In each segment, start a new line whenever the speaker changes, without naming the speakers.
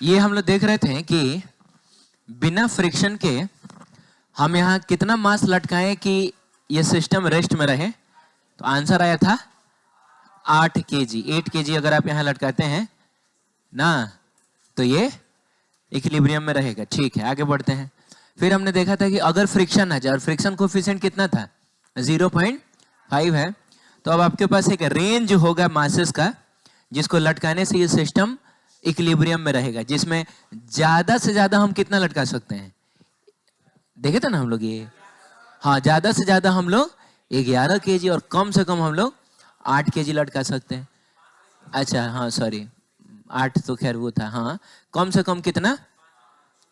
ये हम लोग देख रहे थे कि बिना फ्रिक्शन के हम यहाँ कितना मास लटकाएं कि ये सिस्टम रेस्ट में रहे। तो आंसर आया था 8 kg। 8 kg अगर आप यहाँ लटकाते हैं ना तो ये इक्विलिब्रियम में रहेगा। ठीक है, आगे बढ़ते हैं। फिर हमने देखा था कि अगर फ्रिक्शन आ जाए और फ्रिक्शन कोफिशिएंट कितना था 0.5 है, तो अब आपके पास एक रेंज होगा मासेस का जिसको लटकाने से ये सिस्टम इक्विलिब्रियम में रहेगा, जिसमें ज्यादा से ज्यादा हम कितना लटका सकते हैं देखे थे ना हम लोग ये। हाँ, ज्यादा से ज्यादा हम लोग 11 kg और कम से कम हम लोग 8 kg लटका सकते हैं। अच्छा हाँ सॉरी, 8 तो खैर वो था। हाँ, कम से कम कितना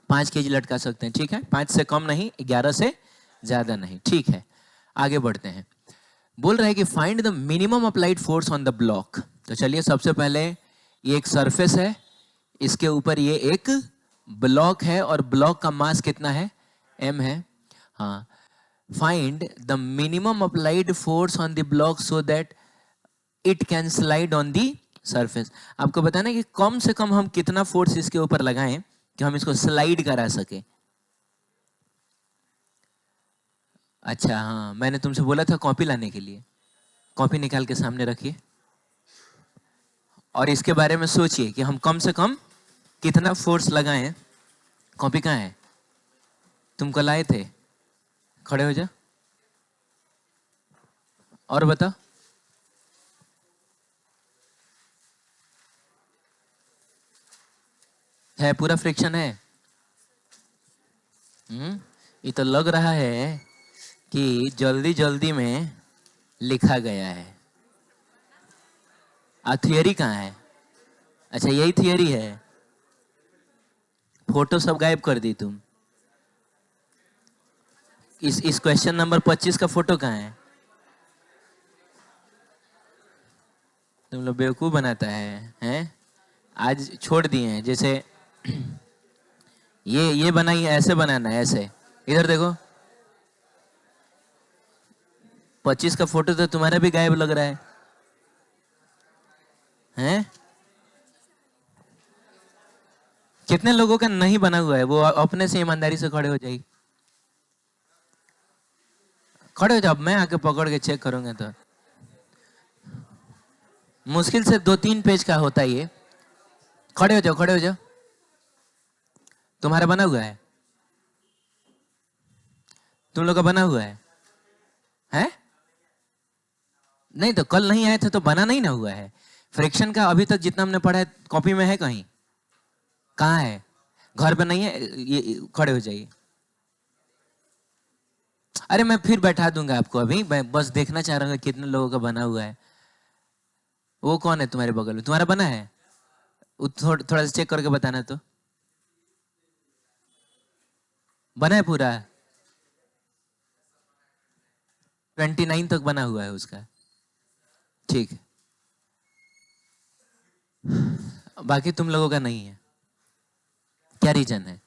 5 kg लटका सकते हैं। ठीक है, 5 से कम नहीं, 11 से ज्यादा नहीं। ठीक है, आगे बढ़ते हैं। बोल रहा है कि find the minimum applied force on the block. तो चलिए, सबसे पहले ये एक सरफेस है, इसके ऊपर ये एक ब्लॉक है और ब्लॉक का मास कितना है m है। हाँ, find the minimum applied force on the block so that it can slide on the surface. आपको बताना कि कम से कम हम कितना फोर्स इसके ऊपर लगाएं कि हम इसको स्लाइड करा सके। अच्छा हाँ, मैंने तुमसे बोला था कॉपी लाने के लिए। कॉपी निकाल के सामने रखिए और इसके बारे में सोचिए कि हम कम से कम कितना फोर्स लगाएं। कॉपी कहाँ है? तुमको लाए थे, खड़े हो जा और बता। है पूरा फ्रिक्शन है। ये तो लग रहा है कि जल्दी जल्दी में लिखा गया है। थियरी कहाँ है? अच्छा यही थियरी है, फोटो सब गायब कर दी तुम। इस क्वेश्चन नंबर 25 का फोटो कहाँ है? तुम लोग बेवकूफ बनाता हैं? आज छोड़ दिए हैं। जैसे ये बनाई, ऐसे बनाना है, ऐसे। इधर देखो, 25 का फोटो तो तुम्हारा भी गायब लग रहा है। हैं? कितने लोगों का नहीं बना हुआ है? वो अपने से ईमानदारी से खड़े हो जाइए। खड़े हो जाओ, मैं आके पकड़ के चेक करूंगा। तो मुश्किल से 2-3 पेज का होता है ये। खड़े हो जाओ, खड़े हो जाओ। तुम्हारा बना हुआ है? तुम लोग का बना हुआ है? हैं? नहीं तो कल नहीं आए थे तो बना नहीं ना हुआ है। फ्रिक्शन का अभी तक जितना हमने पढ़ा है कॉपी में है कहीं? कहाँ है? घर पे नहीं है? ये खड़े हो जाइए। अरे मैं फिर बैठा दूंगा आपको, अभी मैं बस देखना चाह रहा हूँ कितने लोगों का बना हुआ है। वो कौन है तुम्हारे बगल में? तुम्हारा बना है? थोड़ा सा चेक करके बताना। तो बना है पूरा? 29 तक बना हुआ है उसका। ठीक है, बाकी तुम लोगों का नहीं है। क्या रीजन है?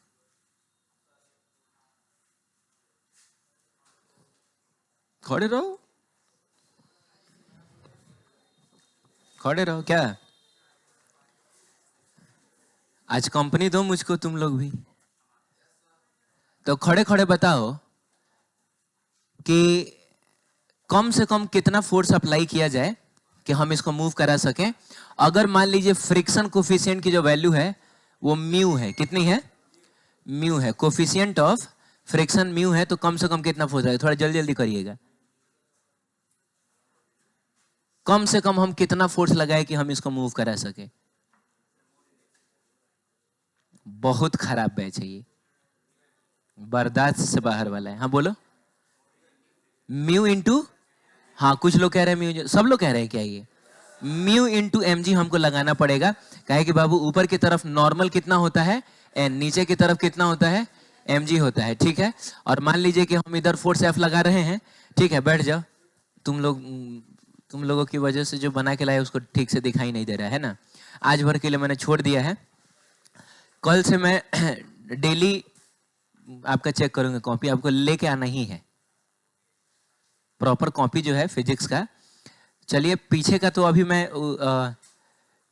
खड़े रहो, खड़े रहो। क्या आज कंपनी दो मुझको तुम लोग भी। तो खड़े खड़े बताओ कि कम से कम कितना फोर्स अप्लाई किया जाए कि हम इसको मूव करा सकें। अगर मान लीजिए फ्रिक्शन कोफिशिएंट की जो वैल्यू है वो म्यू है। कितनी है? म्यू है। कोफिशिएंट ऑफ फ्रिक्शन म्यू है, तो कम से कम कितना फोर्स आएगा? थोड़ा जल्दी जल्दी करिएगा। कम से कम हम कितना फोर्स लगाए कि हम इसको मूव करा सके? बहुत खराब बैच है ये, बर्दाश्त से बाहर वाला है। हाँ बोलो। म्यू इंटू, हाँ कुछ लोग कह रहे हैं म्यू, सब लोग कह रहे हैं क्या ये? म्यू इंटू एम जी हमको लगाना पड़ेगा। कहे कि बाबू ऊपर की तरफ नॉर्मल कितना होता है एन, नीचे की तरफ कितना होता है एम जी होता है। ठीक है, और मान लीजिए कि हम इधर फोर्स एफ लगा रहे हैं। ठीक है, बैठ जाओ। तुम लोगों की वजह से जो बना के लाए उसको ठीक से दिखाई नहीं दे रहा है ना। आज भर के लिए मैंने छोड़ दिया है, कल से मैं डेली आपका चेक करूंगा। कॉपी आपको लेके आना ही है, प्रॉपर कॉपी जो है फिजिक्स का। चलिए पीछे का तो अभी मैं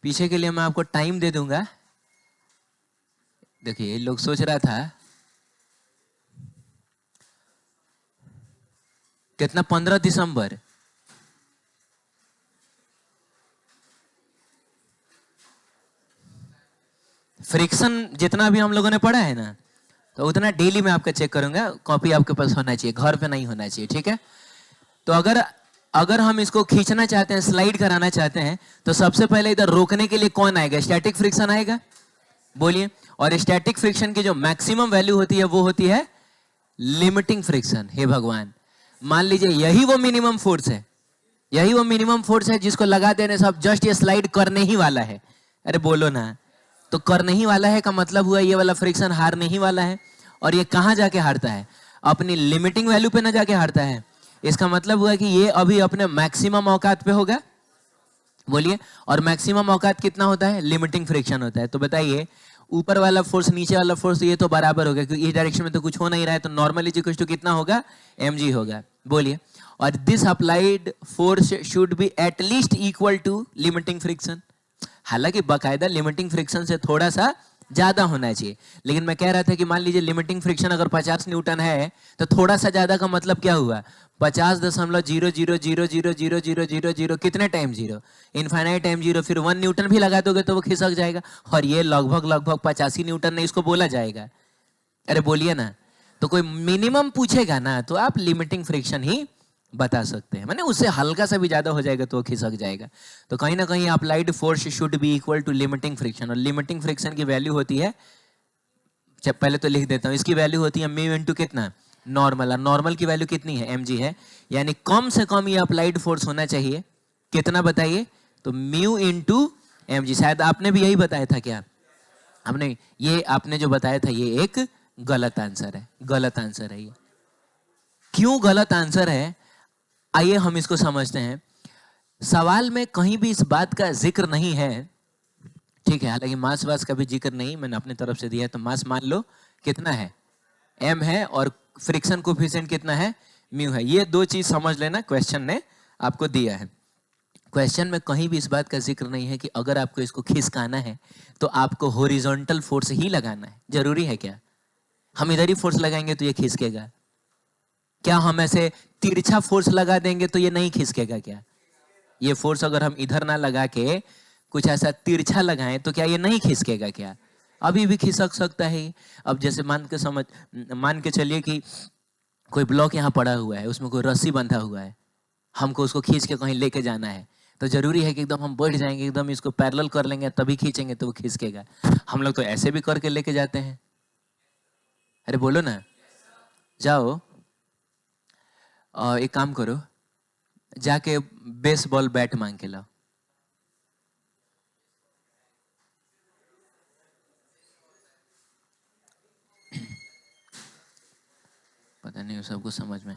पीछे के लिए मैं आपको टाइम दे दूंगा। देखिए लोग सोच रहा था कितना 15 दिसंबर, फ्रिक्शन जितना भी हम लोगों ने पढ़ा है ना, तो उतना डेली मैं आपका चेक करूंगा, कॉपी आपके पास होना चाहिए, घर पे नहीं होना चाहिए, ठीक है। तो अगर अगर हम इसको खींचना चाहते हैं, स्लाइड कराना चाहते हैं, तो सबसे पहले इधर रोकने के लिए कौन आएगा? स्टैटिक फ्रिक्शन आएगा, बोलिए। और स्टैटिक फ्रिक्शन की जो मैक्सिमम वैल्यू होती है वो होती है लिमिटिंग फ्रिक्शन। हे भगवान, मान लीजिए यही वो मिनिमम फोर्स है, यही वो मिनिमम फोर्स है जिसको लगा देने से अब जस्ट ये स्लाइड करने ही वाला है। अरे बोलो ना, तो करने ही वाला है का मतलब हुआ ये वाला फ्रिक्शन हारने ही वाला है। और ये कहां जाके हारता है? अपनी लिमिटिंग वैल्यू पे ना जाके हारता है। इसका मतलब हुआ कि ये अभी अपने मैक्सिमम औकात पे होगा, बोलिए। और मैक्सिमम औकात कितना होता है? लिमिटिंग फ्रिक्शन होता है। तो बताइए, ऊपर वाला फोर्स नीचे वाला फोर्स ये तो बराबर होगा, क्योंकि इस डायरेक्शन में तो कुछ हो नहीं रहा है, तो नॉर्मल इज इक्वल टू कितना होगा? mg होगा, बोलिए। और this applied force should be at least equal to limiting friction. हालांकि बाकायदा लिमिटिंग फ्रिक्शन से थोड़ा सा ज्यादा होना चाहिए, लेकिन मैं कह रहा था कि मान लीजिए लिमिटिंग फ्रिक्शन अगर 50 न्यूटन है, तो थोड़ा सा ज्यादा का मतलब क्या हुआ? 50.00000000 कितने time zero? Infinite time zero. फिर 1 न्यूटन भी लगा दोगे तो वो खिसक जाएगा, और ये लगभग लगभग 85 न्यूटन ने इसको बोला जाएगा। अरे बोलिए ना। तो कोई मिनिमम पूछेगा ना, तो आप लिमिटिंग फ्रिक्शन ही बता सकते हैं, माने उससे हल्का सा भी ज्यादा हो जाएगा तो वो खिसक जाएगा। तो कहीं ना कहीं applied force should be equal to limiting friction, और लिमिटिंग फ्रिक्शन की वैल्यू होती है, पहले तो लिख देता हूं, इसकी वैल्यू होती है म्यू इनटू कितना? नॉर्मल। और नॉर्मल की वैल्यू कितनी है? mg है। यानी कम से कम ये अप्लाइड फोर्स होना चाहिए कितना, बताइए? तो म्यू इनटू mg। शायद आपने भी यही बताया था क्या? आपने ये आपने जो बताया था ये एक गलत आंसर है, गलत आंसर है ये। क्यों गलत आंसर है, आइए हम इसको समझते हैं। सवाल में कहीं भी इस बात का जिक्र नहीं है, ठीक है। हालांकि मास वास का भी जिक्र नहीं मैंने अपनी तरफ से दिया है, तो मास मान लो कितना है? m है। और फ्रिक्शन कोफिशिएंट कितना है? म्यू है। ये दो चीज समझ लेना, क्वेश्चन ने आपको दिया है। क्वेश्चन में कहीं भी इस बात का जिक्र नहीं है कि अगर आपको इसको खिसकाना है तो आपको हॉरिजॉन्टल फोर्स ही लगाना है। जरूरी है क्या? हम इधर ही फोर्स लगाएंगे तो ये खिसकेगा क्या? हम ऐसे तिरछा फोर्स लगा देंगे तो ये नहीं खिसकेगा क्या? ये फोर्स अगर हम इधर ना लगा के कुछ ऐसा तिरछा लगाएं तो क्या ये नहीं खिसकेगा क्या? अभी भी खिसक सकता है। अब जैसे मान के चलिए कि कोई ब्लॉक यहाँ पड़ा हुआ है, उसमें कोई रस्सी बंधा हुआ है, हमको उसको खींच के कहीं लेके जाना है, तो जरूरी है कि एकदम हम बैठ जाएंगे, एकदम इसको पैरेलल कर लेंगे तभी खींचेंगे तो वो खिसकेगा। हम लोग तो ऐसे भी करके लेके जाते हैं। अरे बोलो ना, जाओ एक काम करो, जाके बेसबॉल बैट मांग के लाओ। पता नहीं सबको समझ में।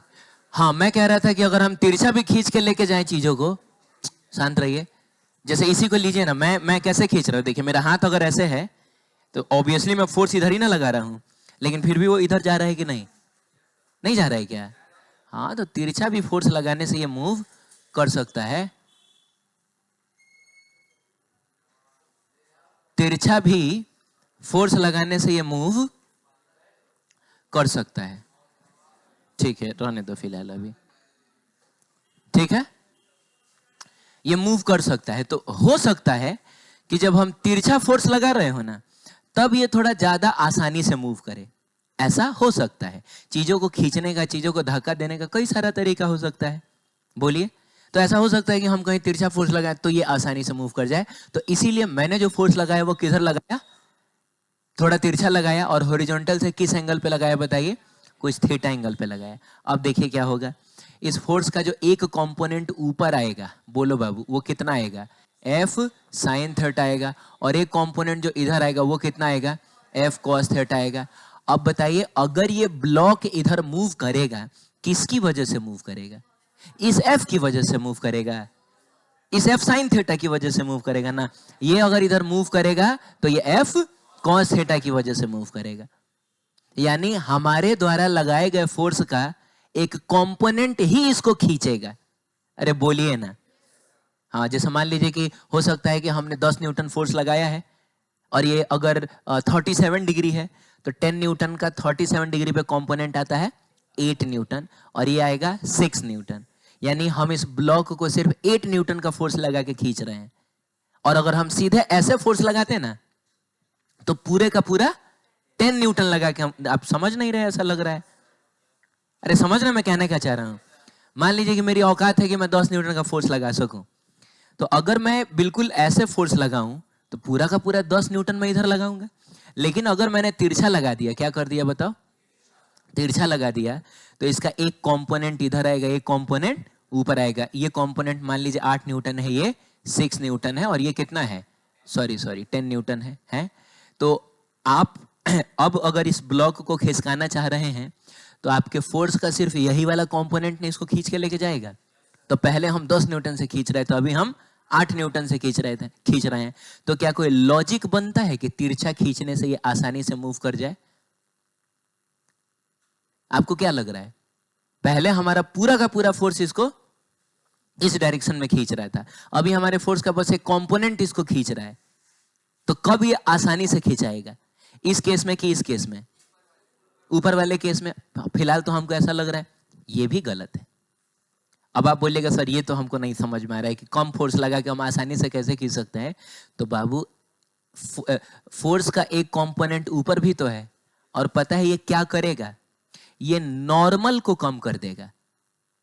हाँ, मैं कह रहा था कि अगर हम तिरछा भी खींच के लेके जाएं चीजों को, शांत रहिए। जैसे इसी को लीजिए ना, मैं कैसे खींच रहा हूँ, देखिए मेरा हाथ अगर ऐसे है तो ऑब्वियसली मैं फोर्स इधर ही ना लगा रहा हूँ, लेकिन फिर भी वो इधर जा रहा है कि नहीं? नहीं जा रहा है क्या? हाँ, तो तिरछा भी फोर्स लगाने से ये मूव कर सकता है। तिरछा भी फोर्स लगाने से ये मूव कर सकता है। ठीक है, रहने दो फिलहाल अभी, ठीक है। ये मूव कर सकता है, तो हो सकता है कि जब हम तिरछा फोर्स लगा रहे हो ना, तब ये थोड़ा ज्यादा आसानी से मूव करे। ऐसा हो सकता है। चीजों को खींचने का, चीजों को धक्का देने का कई सारा तरीका हो सकता है, बोलिए। तो ऐसा हो सकता है कि हम कहीं तिरछा फोर्स लगाए तो ये आसानी से मूव कर जाए। तो इसीलिए मैंने जो फोर्स लगाया वो किधर लगाया? थोड़ा तिरछा लगाया। और हॉरिजॉन्टल से किस एंगल पे लगाया बताइए? कुछ थीटा एंगल पे लगाया। अब देखिए क्या होगा, इस फोर्स का जो एक कंपोनेंट ऊपर आएगा, बोलो बाबू, वो कितना आएगा? एफ साइन थीटा आएगा। और एक कंपोनेंट जो इधर आएगा वो कितना आएगा? एफ कॉस थीटा आएगा। अब बताइए, अगर ये ब्लॉक इधर मूव करेगा, किसकी वजह से मूव करेगा? इस एफ की वजह से मूव करेगा, इस एफ साइन थीटा की वजह से मूव करेगा ना। ये अगर इधर मूव करेगा तो ये एफ कॉस थीटा की वजह से मूव करेगा। यानी हमारे द्वारा लगाए गए फोर्स का एक कंपोनेंट ही इसको खींचेगा। अरे बोलिए ना। हाँ, जैसे मान लीजिए कि हो सकता है कि हमने 10 न्यूटन फोर्स लगाया है, और ये अगर 37 डिग्री है तो 10 न्यूटन का 37 डिग्री पे कंपोनेंट आता है 8 न्यूटन, और ये आएगा 6 न्यूटन। यानी हम इस ब्लॉक को सिर्फ 8 न्यूटन का फोर्स लगा के खींच रहे हैं। और अगर हम सीधे ऐसे फोर्स लगाते ना तो पूरे का पूरा 10 न्यूटन लगा के हम, आप समझ नहीं रहे, ऐसा लग रहा है। अरे समझ रहे मैं कहने क्या चाह रहा हूं। मान लीजिए कि मेरी औकात है कि मैं 10 न्यूटन का फोर्स लगा सकूं, तो अगर मैं बिल्कुल ऐसे फोर्स लगाऊं तो पूरा का पूरा 10 न्यूटन मैं इधर लगाऊंगा। लेकिन अगर मैंने तिरछा लगा दिया, क्या कर दिया बताओ, तिरछा लगा दिया, तो इसका एक कंपोनेंट इधर आएगा, एक कंपोनेंट ऊपर आएगा। ये कंपोनेंट मान लीजिए 8 न्यूटन है, ये 6 न्यूटन है, और ये कितना है, सॉरी 10 न्यूटन है। तो आप अब अगर इस ब्लॉक को खिसकाना चाह रहे हैं तो आपके फोर्स का सिर्फ यही वाला कंपोनेंट ने इसको खींच के लेके जाएगा। तो पहले हम 10 न्यूटन से खींच रहे थे, अभी हम 8 न्यूटन से खींच रहे हैं। तो क्या कोई लॉजिक बनता है कि तिरछा खींचने से ये आसानी से मूव कर जाए? आपको क्या लग रहा है? पहले हमारा पूरा का पूरा फोर्स इसको इस डायरेक्शन में खींच रहा था, अभी हमारे फोर्स का बस एक कंपोनेंट इसको खींच रहा है। तो कब ये आसानी से खींचाएगा, इस केस में कि इस केस में? ऊपर वाले केस में। फिलहाल तो हमको ऐसा लग रहा है, ये भी गलत है। अब आप बोलिएगा सर ये तो हमको नहीं समझ में आ रहा है कि कम फोर्स लगा के हम आसानी से कैसे खींच सकते हैं। तो बाबू फोर्स का एक कंपोनेंट ऊपर भी तो है, और पता है ये क्या करेगा, ये नॉर्मल को कम कर देगा।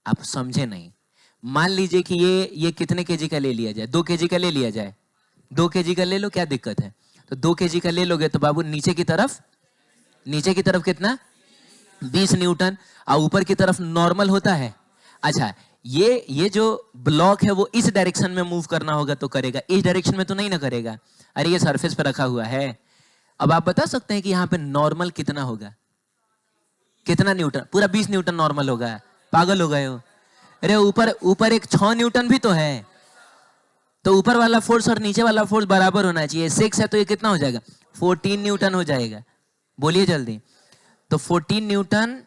आप समझे नहीं। मान लीजिए कि ये कितने केजी का ले लिया जाए, 2 केजी का ले लिया जाए, 2 केजी का ले लो, क्या दिक्कत है? तो 2 केजी का ले लोगे तो बाबू नीचे की तरफ कितना, 20 न्यूटन, और ऊपर की तरफ नॉर्मल होता है। अच्छा, ये जो ब्लॉक है वो इस डायरेक्शन में मूव करना होगा तो करेगा, इस डायरेक्शन में तो नहीं ना करेगा। अरे ये सरफेस पे रखा हुआ है। अब आप बता सकते हैं कि यहाँ पे नॉर्मल कितना होगा, कितना न्यूटन? पूरा 20 न्यूटन नॉर्मल होगा। पागल हो गए हो? अरे ऊपर एक 6 न्यूटन भी तो है। तो ऊपर वाला फोर्स और नीचे वाला फोर्स बराबर होना चाहिए। 6 है तो ये कितना हो जाएगा, 14 न्यूटन हो जाएगा। बोलिए जल्दी। तो 14 न्यूटन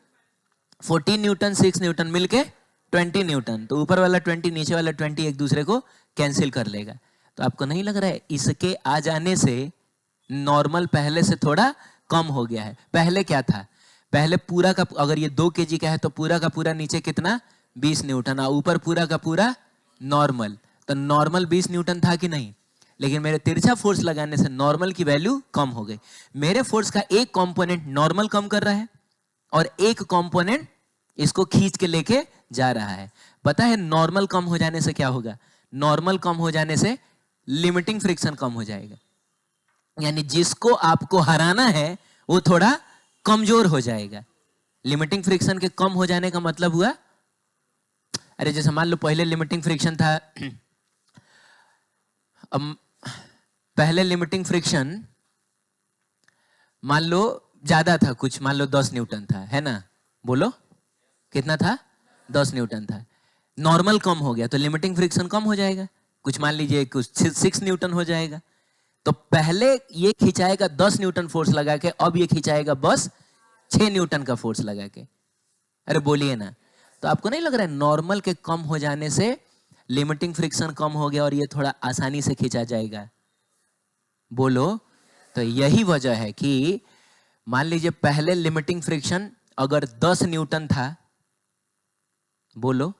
6 न्यूटन मिलके 20 न्यूटन। तो ऊपर वाला 20 नीचे वाला 20 एक दूसरे को कैंसिल कर लेगा। तो आपको नहीं लग रहा है इसके आ जाने से नॉर्मल पहले से थोड़ा कम हो गया है? पहले क्या था, पहले पूरा का, अगर ये 2 केजी का है तो पूरा का पूरा नीचे कितना, 20 न्यूटन, और ऊपर पूरा का पूरा नॉर्मल। तो नॉर्मल 20 न्यूटन था कि नहीं? लेकिन मेरे तिरछा फोर्स लगाने से नॉर्मल की वैल्यू कम हो गई। मेरे फोर्स का एक कंपोनेंट नॉर्मल कम कर रहा है और एक कंपोनेंट इसको खींच के लेके जा रहा है। पता है नॉर्मल कम हो जाने से क्या होगा? नॉर्मल कम हो जाने से लिमिटिंग फ्रिक्शन कम हो जाएगा। यानी जिसको आपको हराना है वो थोड़ा कमजोर हो जाएगा। लिमिटिंग फ्रिक्शन के कम हो जाने का मतलब हुआ, अरे जैसे मान लो पहले लिमिटिंग फ्रिक्शन था, अब पहले लिमिटिंग फ्रिक्शन मान लो ज्यादा था, कुछ मान लो 10 न्यूटन था, है ना? बोलो कितना था? 10 न्यूटन था। नॉर्मल कम हो गया तो लिमिटिंग फ्रिक्शन कम हो जाएगा, कुछ मान लीजिए कुछ 6 न्यूटन हो जाएगा। तो पहले ये खिंचाएगा 10 न्यूटन फोर्स लगा के, अब ये खिंचाएगा बस 6 न्यूटन का फोर्स लगा के। अरे बोलिए ना। तो आपको नहीं लग रहा है नॉर्मल के कम हो जाने से लिमिटिंग फ्रिक्शन कम हो गया और ये थोड़ा आसानी से खींचा जाएगा? बोलो। तो यही वजह है कि मान लीजिए पहले लिमिटिंग फ्रिक्शन अगर 10 न्यूटन था, बोलो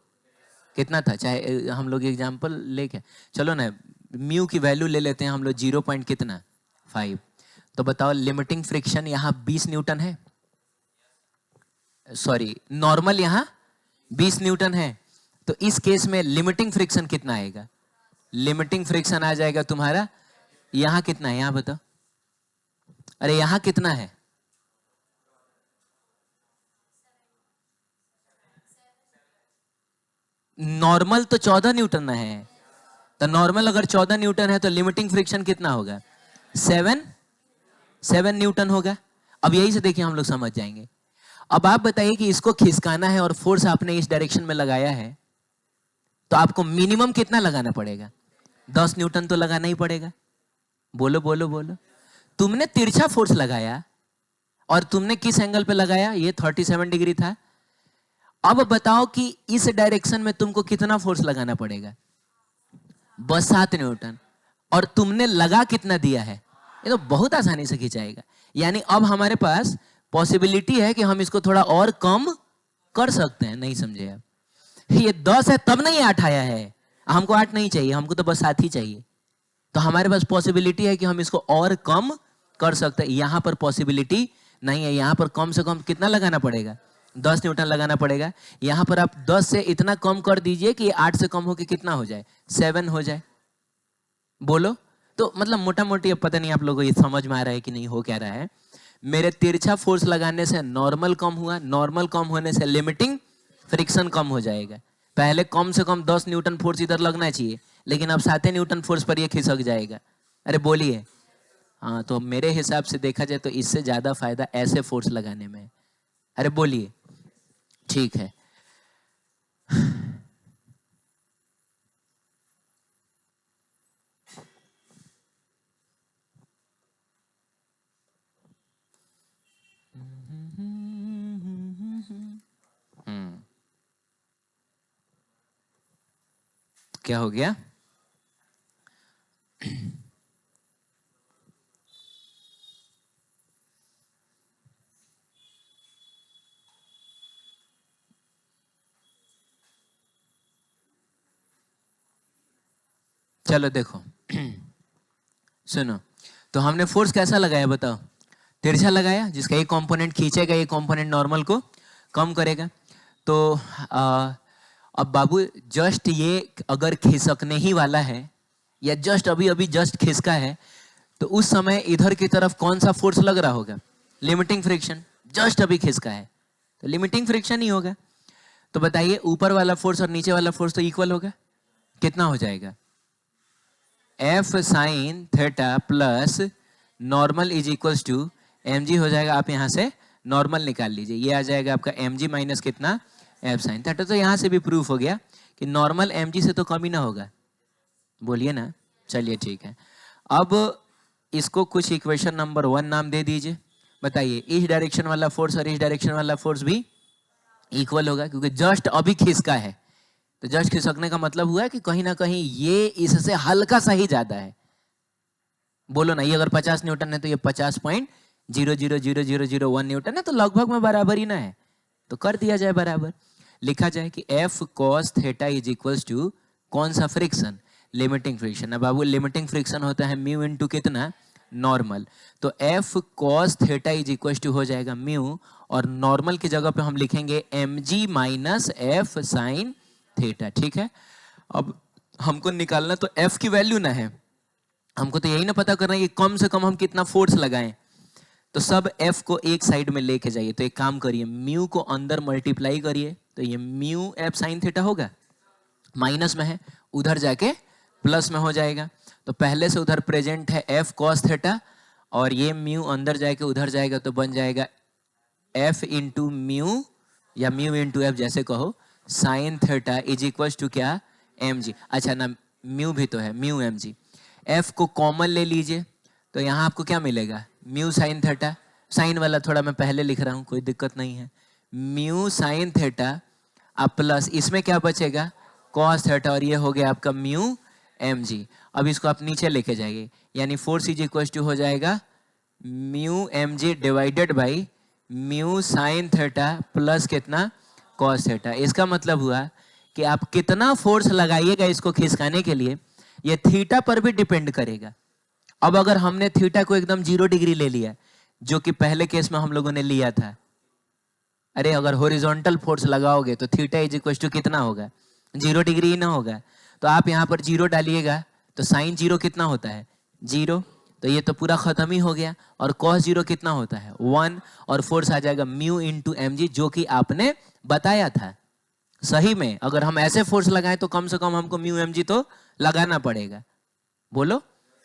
कितना था? चाहे हम लोग एग्जांपल लेके चलो ना, म्यू की वैल्यू ले लेते हैं हम लोग 0 पॉइंट कितना 5। तो बताओ लिमिटिंग फ्रिक्शन यहां 20 न्यूटन है, सॉरी नॉर्मल यहां 20 न्यूटन है। तो इस केस में लिमिटिंग फ्रिक्शन कितना आएगा? लिमिटिंग फ्रिक्शन आ जाएगा तुम्हारा, यहां कितना है, यहां बताओ। अरे यहां कितना है? नॉर्मल तो 14 न्यूटन है। तो नॉर्मल अगर 14 न्यूटन है तो लिमिटिंग फ्रिक्शन कितना होगा? 7 न्यूटन होगा। अब यही से देखिए हम लोग समझ जाएंगे। अब आप बताइए कि इसको खिसकाना है और फोर्स आपने इस डायरेक्शन में लगाया है, तो आपको मिनिमम कितना लगाना पड़ेगा? 10 न्यूटन तो लगाना ही पड़ेगा। बोलो बोलो बोलो। तुमने तिरछा फोर्स लगाया और तुमने किस एंगल पे लगाया? ये 37 डिग्री था। अब बताओ कि इस डायरेक्शन में तुमको कितना फोर्स लगाना पड़ेगा? बस 7 न्यूटन। और तुमने लगा कितना दिया है? ये तो बहुत आसानी से खिंचाएगा। यानी अब हमारे पास पॉसिबिलिटी है कि हम इसको थोड़ा और कम कर सकते हैं। नहीं समझे आप? ये 10 है तब नहीं 8 आया है। हमको 8 नहीं चाहिए, हमको तो बस 7 ही चाहिए। तो हमारे पास पॉसिबिलिटी है कि हम इसको और कम कर सकते हैं। यहां पर पॉसिबिलिटी नहीं है। यहां पर कम से कम कितना लगाना पड़ेगा? 10 न्यूटन लगाना पड़ेगा। यहां पर आप 10 से इतना कम कर दीजिए कि 8 से कम होकर कितना हो जाए? 7 हो जाए। बोलो। तो मतलब मोटा मोटी, अब पता नहीं आप लोगों को ये समझ में आ रहा है कि नहीं, हो क्या रहा है। मेरे तिरछा फोर्स लगाने से नॉर्मल कम हुआ, नॉर्मल कम होने से लिमिटिंग फ्रिक्शन कम हो जाएगा। पहले कम से कम 10 न्यूटन फोर्स इधर लगना चाहिए, लेकिन अब 7 न्यूटन फोर्स पर ये खिसक जाएगा। अरे बोलिए। हाँ, तो मेरे हिसाब से देखा जाए तो इससे ज्यादा फायदा ऐसे फोर्स लगाने में है। अरे बोलिए। ठीक है। क्या हो गया? चलो देखो। सुनो, तो हमने फोर्स कैसा लगाया बताओ? तिरछा लगाया, जिसका एक कंपोनेंट खींचेगा, एक कंपोनेंट नॉर्मल को कम करेगा। तो आ, अब बाबू जस्ट ये अगर खिसकने ही वाला है, या जस्ट अभी अभी जस्ट खिसका है, तो उस समय इधर की तरफ कौन सा फोर्स लग रहा होगा? Limiting friction. जस्ट अभी खिसका है तो लिमिटिंग फ्रिक्शन ही होगा। तो बताइए, ऊपर वाला फोर्स और नीचे वाला फोर्स तो इक्वल होगा। कितना हो जाएगा? F sine theta plus normal is equals to mg हो जाएगा। आप यहां से नॉर्मल निकाल लीजिए, ये आ जाएगा आपका mg माइनस कितना? F sine theta. तो यहां से भी प्रूफ हो गया कि नॉर्मल mg से तो कम ही ना होगा। बोलिए ना। चलिए ठीक है। अब इसको कुछ इक्वेशन नंबर 1 नाम दे दीजिए। बताइए, इस डायरेक्शन वाला फोर्स और इस डायरेक्शन वाला फोर्स भी इक्वल होगा, क्योंकि जस्ट अभी खिसका है। तो जस्ट खिसकने का मतलब हुआ है कि कहीं ना कहीं ये इससे हल्का सा ही ज्यादा है। बोलो ना, ये अगर 50 न्यूटन है तो ये 50.0000001 न्यूटन है, तो लगभग में बराबर ही ना है। तो कर दिया जाए बराबर। लिखा जाए कि F cos theta is equals to कौन सा फ्रिक्शन? Limiting friction. अब बाबू लिमिटिंग फ्रिक्शन होता है म्यू इनटू कितना? नॉर्मल। तो F cos theta is equals to हो जाएगा म्यू, और नॉर्मल की जगह पे हम लिखेंगे mg minus F sine theta. ठीक है। अब हमको निकालना तो f की वैल्यू ना है, हमको तो यही ना पता करना है कि कम से कम हम कितना फोर्स लगाएं। तो सब f को एक साइड में लेके जाइए। तो एक काम करिए, म्यू को अंदर मल्टीप्लाई करिए, तो ये म्यू एफ साइन थीटा होगा। माइनस में है, उधर जाके प्लस में हो जाएगा। तो पहले से उधर प्रेजेंट है एफ कॉस थीटा, और ये म्यू अंदर जाके उधर जाएगा, तो बन जाएगा एफ इंटू म्यू, या म्यू इंटू एफ जैसे कहो, sine theta is equal to क्या? mg। अच्छा ना, म्यू भी तो है, म्यू mg। एफ को कॉमन ले लीजिए, तो यहाँ आपको क्या मिलेगा? Mu sine theta. साइन वाला थोड़ा मैं पहले लिख रहा हूँ, कोई दिक्कत नहीं है। म्यू साइन थीटा अब प्लस इसमें क्या बचेगा? कॉस थीटा, और ये हो गया आपका म्यू mg। अब इसको आप नीचे लेके जाइए, यानी फोर्स इज इक्वल टू हो जाएगा mu mg divided by mu sine theta plus कितना? Cos theta. इसका मतलब हुआ कि आप कितना फोर्स लगाइएगा इसको खिसकाने के लिए, ये थीटा पर भी डिपेंड करेगा। अब अगर हमने थीटा को एकदम 0 डिग्री ले लिया, जो कि पहले केस में हम लोगों ने लिया था, अरे अगर हॉरिजॉन्टल फोर्स लगाओगे तो थीटा इज इक्वल टू कितना होगा? 0 डिग्री ही ना होगा। तो आप यहाँ पर 0 डालिएगा, तो साइन 0 कितना होता है? 0। तो ये तो पूरा खत्म ही हो गया। और cos 0 कितना होता है? 1। और फोर्स आ जाएगा म्यू इंटू mg, जो कि आपने बताया था। सही में अगर हम ऐसे फोर्स लगाएं तो कम से कम हमको म्यू mg तो लगाना पड़ेगा। बोलो।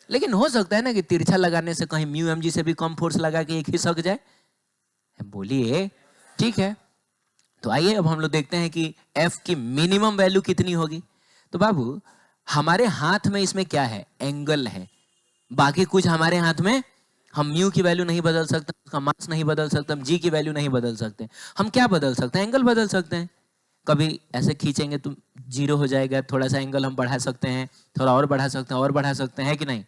लेकिन हो सकता है ना कि तिरछा लगाने से कहीं म्यू mg से भी कम फोर्स लगा के ये खिसक जाए। बोलिए। ठीक है। तो आइए अब हम लोग देखते हैं कि f की मिनिमम वैल्यू कितनी होगी। तो बाबू हमारे हाथ में इसमें क्या है? एंगल है। बाकी कुछ हमारे हाथ में, हम म्यू की वैल्यू नहीं बदल सकते, उसका मास नहीं बदल सकते, हम जी की वैल्यू नहीं बदल सकते। हम क्या बदल सकते हैं? एंगल बदल सकते हैं। कभी ऐसे खींचेंगे तो 0 हो जाएगा, थोड़ा सा एंगल हम बढ़ा सकते हैं, थोड़ा और बढ़ा सकते हैं, और बढ़ा सकते हैं, है कि नहीं?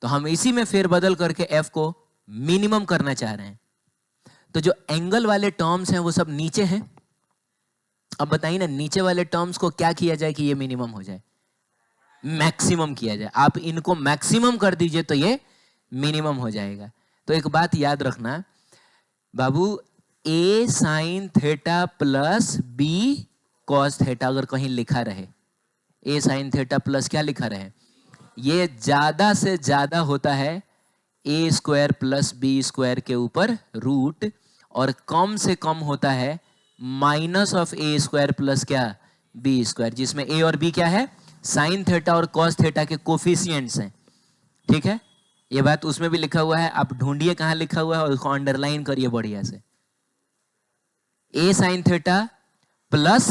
तो हम इसी में फेरबदल करके एफ को मिनिमम करना चाह रहे हैं। तो जो एंगल वाले टर्म्स हैं वो सब नीचे हैं। अब बताइए ना, नीचे वाले टर्म्स को क्या किया जाए कि ये मिनिमम हो जाए? मैक्सिमम किया जाए। आप इनको मैक्सिमम कर दीजिए तो ये मिनिमम हो जाएगा। तो एक बात याद रखना बाबू, A sine theta plus B cos theta अगर कहीं लिखा रहे, ए साइन थीटा प्लस क्या लिखा रहे, ये ज्यादा से ज्यादा होता है ए स्क्वायर प्लस बी स्क्वायर के ऊपर रूट, और कम से कम होता है minus of A square plus क्या, बी स्क्वायर, जिसमें ए और बी क्या है, साइन थीटा और कॉस थीटा के कोफिशिएंट्स हैं। ठीक है, ये बात उसमें भी लिखा हुआ है, आप ढूंढिए कहां लिखा हुआ है और उसको अंडरलाइन करिए बढ़िया से। A sine theta plus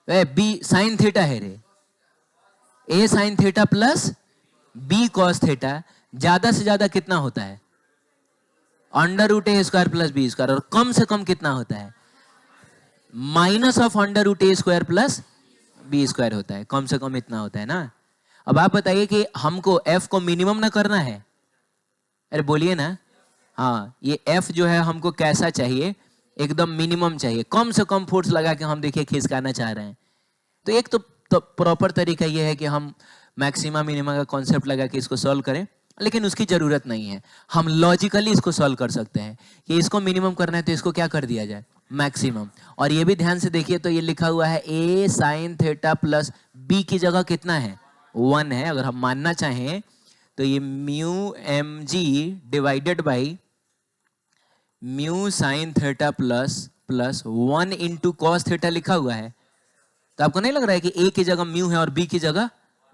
B sine theta है रे, A sine theta plus B cos theta ज्यादा से ज्यादा कितना होता है, under root A square plus B square, और कम से कम कितना होता है, minus of under root A square plus B square होता है, कम से कम इतना होता है ना। अब आप बताइए कि हमको एफ को मिनिमम ना करना है, अरे बोलिए ना, हाँ ये एफ जो है हमको कैसा चाहिए, एकदम मिनिमम चाहिए, कम से कम फोर्स लगा के हम देखिए खिसकाना चाह रहे हैं। तो एक तो प्रॉपर तरीका ये है कि हम मैक्सिमा मिनिमा का कॉन्सेप्ट लगा के इसको सॉल्व करें, लेकिन उसकी जरूरत नहीं है। हम लॉजिकली इसको सॉल्व कर सकते हैं कि इसको मिनिमम करना है तो इसको क्या कर दिया जाए, मैक्सिमम। और ये भी ध्यान से देखिए तो ये लिखा हुआ है ए साइन थीटा प्लस बी की जगह कितना है, 1 है। अगर हम मानना चाहें तो ये mu M G divided by mu sine theta plus 1 into cos theta लिखा हुआ है। तो आपको नहीं लग रहा है कि ए की जगह म्यू है और बी की जगह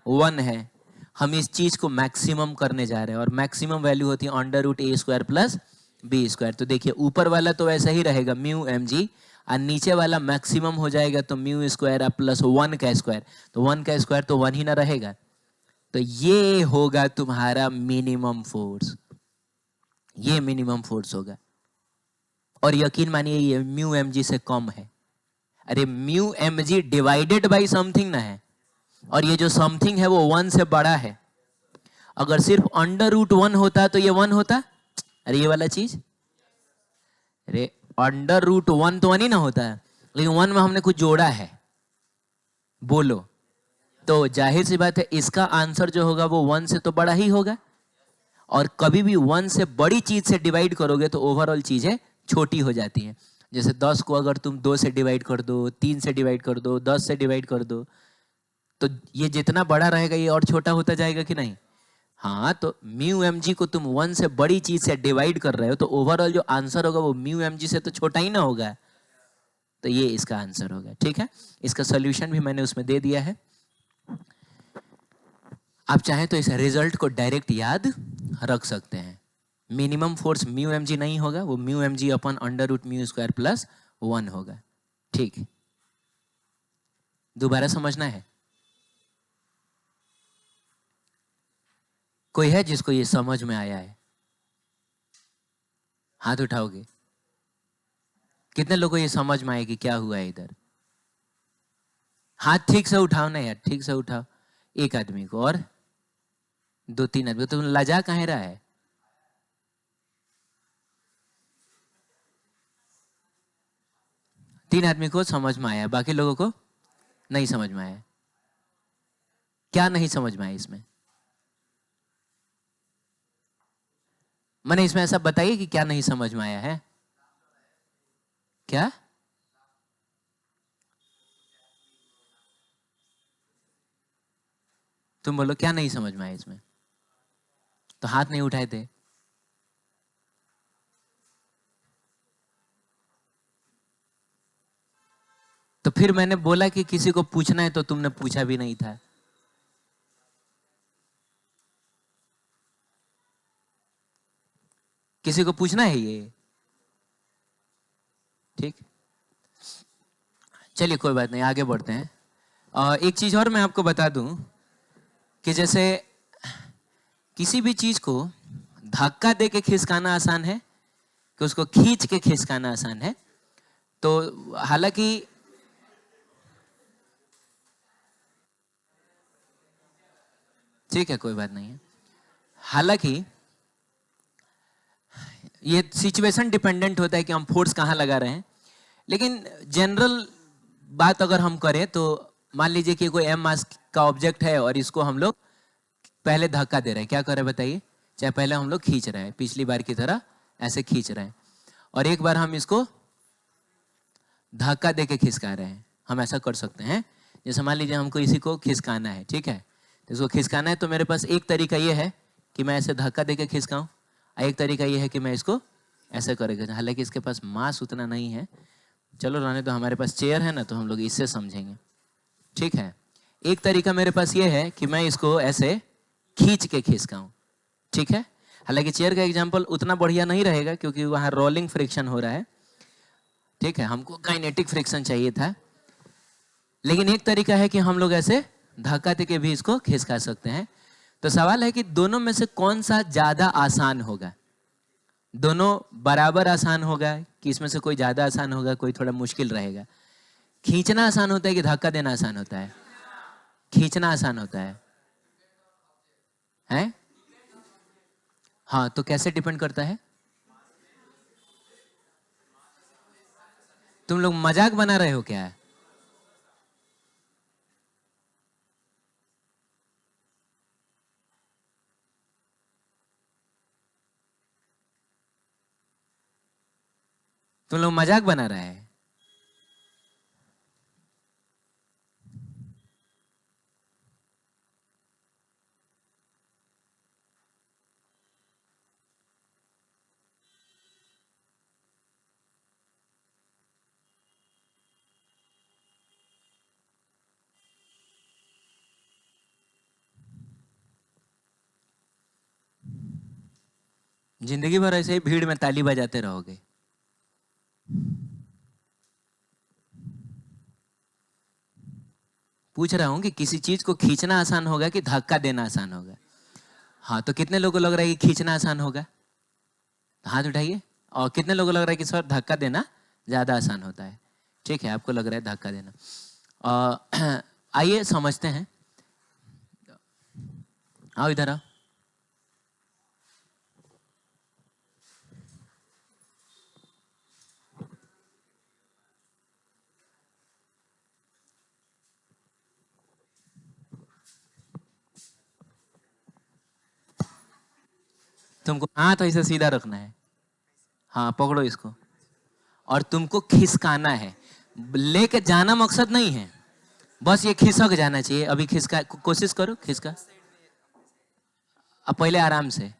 1 है? हम इस चीज को मैक्सिमम करने जा रहे हैं, और मैक्सिमम वैल्यू होती है under root A square plus B square. तो देखिए ऊपर वाला तो वैसा ही रहेगा म्यू एम जी, और नीचे वाला मैक्सिमम हो जाएगा तो म्यू स्क्वायर प्लस 1 का स्क्वायर, तो 1 का स्क्वायर तो 1 ही ना रहेगा। तो ये होगा तुम्हारा मिनिमम फोर्स, ये मिनिमम फोर्स होगा। और यकीन मानिए ये म्यू एम जी से कम है। अरे mu M G divided by something ना है, और ये जो समथिंग है वो 1 से बड़ा है। अगर सिर्फ अंडर रूट 1 होता तो ये 1 होता, अरे ये वाला चीज, अरे अंडर रूट 1 तो 1 ही ना होता है, लेकिन 1 में हमने कुछ जोड़ा है, बोलो। तो जाहिर सी बात है इसका आंसर जो होगा वो 1 से तो बड़ा ही होगा। और कभी भी 1 से बड़ी चीज से डिवाइड करोगे तो ओवरऑल चीजें छोटी हो जाती हैं। जैसे 10 को अगर तुम 2 से डिवाइड कर दो, 3 से डिवाइड कर दो, 10 से डिवाइड कर दो, तो ये जितना बड़ा रहेगा ये और छोटा होता जाएगा कि नहीं? हाँ, तो म्यू एम जी को तुम 1 से बड़ी चीज से डिवाइड कर रहे हो तो ओवरऑल जो आंसर होगा वो म्यू एम जी से तो छोटा ही ना होगा। तो ये इसका आंसर होगा। ठीक है, इसका सोल्यूशन भी मैंने उसमें दे दिया है। आप चाहें तो इस रिजल्ट को डायरेक्ट याद रख सकते हैं। Minimum force mu M G नहीं होगा, वो म्यू एम जी अपन under root mu square plus 1 होगा। ठीक, दोबारा समझना है? कोई है जिसको ये समझ में आया है? हाथ उठाओगे? कितने लोगों को ये समझ में आए कि क्या हुआ है इधर? हाथ ठीक से उठाओ ना यार, ठीक से उठाओ। एक आदमी को, और 2-3 आदमी। तुम लजा कहाँ रहा है? तीन आदमी को समझ में आया, बाकी लोगों को नहीं समझ में आया। क्या नहीं समझ में आया इसमें? मैंने इसमें ऐसा बताइए कि क्या नहीं समझ में आया है? क्या? तुम बोलो क्या नहीं समझ में आया इसमें? तो हाथ नहीं उठाए थे। तो फिर मैंने बोला कि किसी को पूछना है तो तुमने पूछा भी नहीं था। किसी को पूछना है ये? ठीक, चलिए कोई बात नहीं, आगे बढ़ते हैं। एक चीज और मैं आपको बता दूं कि जैसे किसी भी चीज को धक्का दे के खिसकाना आसान है कि उसको खींच के खिसकाना आसान है। तो हालांकि ठीक है, कोई बात नहीं है। हालांकि ये सिचुएशन डिपेंडेंट होता है कि हम फोर्स कहाँ लगा रहे हैं, लेकिन जनरल बात अगर हम करें तो मान लीजिए कि कोई एम मास का ऑब्जेक्ट है और इसको हम लोग पहले धक्का दे रहे हैं, क्या कर रहे हैं बताइए? चाहे पहले हम लोग खींच रहे हैं पिछली बार की तरह ऐसे खींच रहे हैं, और एक बार हम इसको धक्का दे के खिसका रहे हैं। हम ऐसा कर सकते हैं, जैसे मान लीजिए हमको इसी को खिसकाना है, ठीक है, तो इसको खिसकाना है तो मेरे पास एक तरीका ये है कि मैं ऐसे धक्का दे के खिसकाऊं, एक तरीका ये है कि मैं इसको ऐसे करेगा। हालांकि इसके पास मास उतना नहीं है, चलो रहने तो, हमारे पास चेयर है ना, तो हम लोग इससे समझेंगे, ठीक है। एक तरीका मेरे पास ये है कि मैं इसको ऐसे खींच के खिसकाऊं, ठीक है। हालांकि चेयर का एग्जांपल उतना बढ़िया नहीं रहेगा क्योंकि वहां रोलिंग फ्रिक्शन हो रहा है, ठीक है, हमको काइनेटिक फ्रिक्शन चाहिए था। लेकिन एक तरीका है कि हम लोग ऐसे धक्का दे के भी इसको खिसका सकते हैं। तो सवाल है कि दोनों में से कौन सा ज्यादा आसान होगा? दोनों बराबर आसान होगा कि इसमें से कोई ज्यादा आसान होगा, कोई थोड़ा मुश्किल रहेगा? खींचना आसान होता है कि धक्का देना आसान होता है? खींचना आसान होता है, हैं? हाँ, तो कैसे डिपेंड करता है? तुम लोग मजाक बना रहे हो क्या? तुम लोग मजाक बना रहे हैं? जिंदगी भर ऐसे ही भीड़ में ताली बजाते रहोगे? पूछ रहा हूं कि किसी चीज को खींचना आसान होगा कि धक्का देना आसान होगा? हाँ, तो कितने लोगों को लग रहा है कि खींचना आसान होगा? हाथ उठाइए। और कितने लोगों को लग रहा है कि सर धक्का देना ज्यादा आसान होता है? ठीक है, आपको लग रहा है धक्का देना। आइए समझते हैं। आओ इधर आओ। तुमको हाथ ऐसे सीधा रखना है, हाँ पकड़ो इसको, और तुमको खिसकाना है। लेके जाना मकसद नहीं है, बस ये खिसक जाना चाहिए। अभी खिसका, कोशिश करो खिसका। अब पहले आराम से।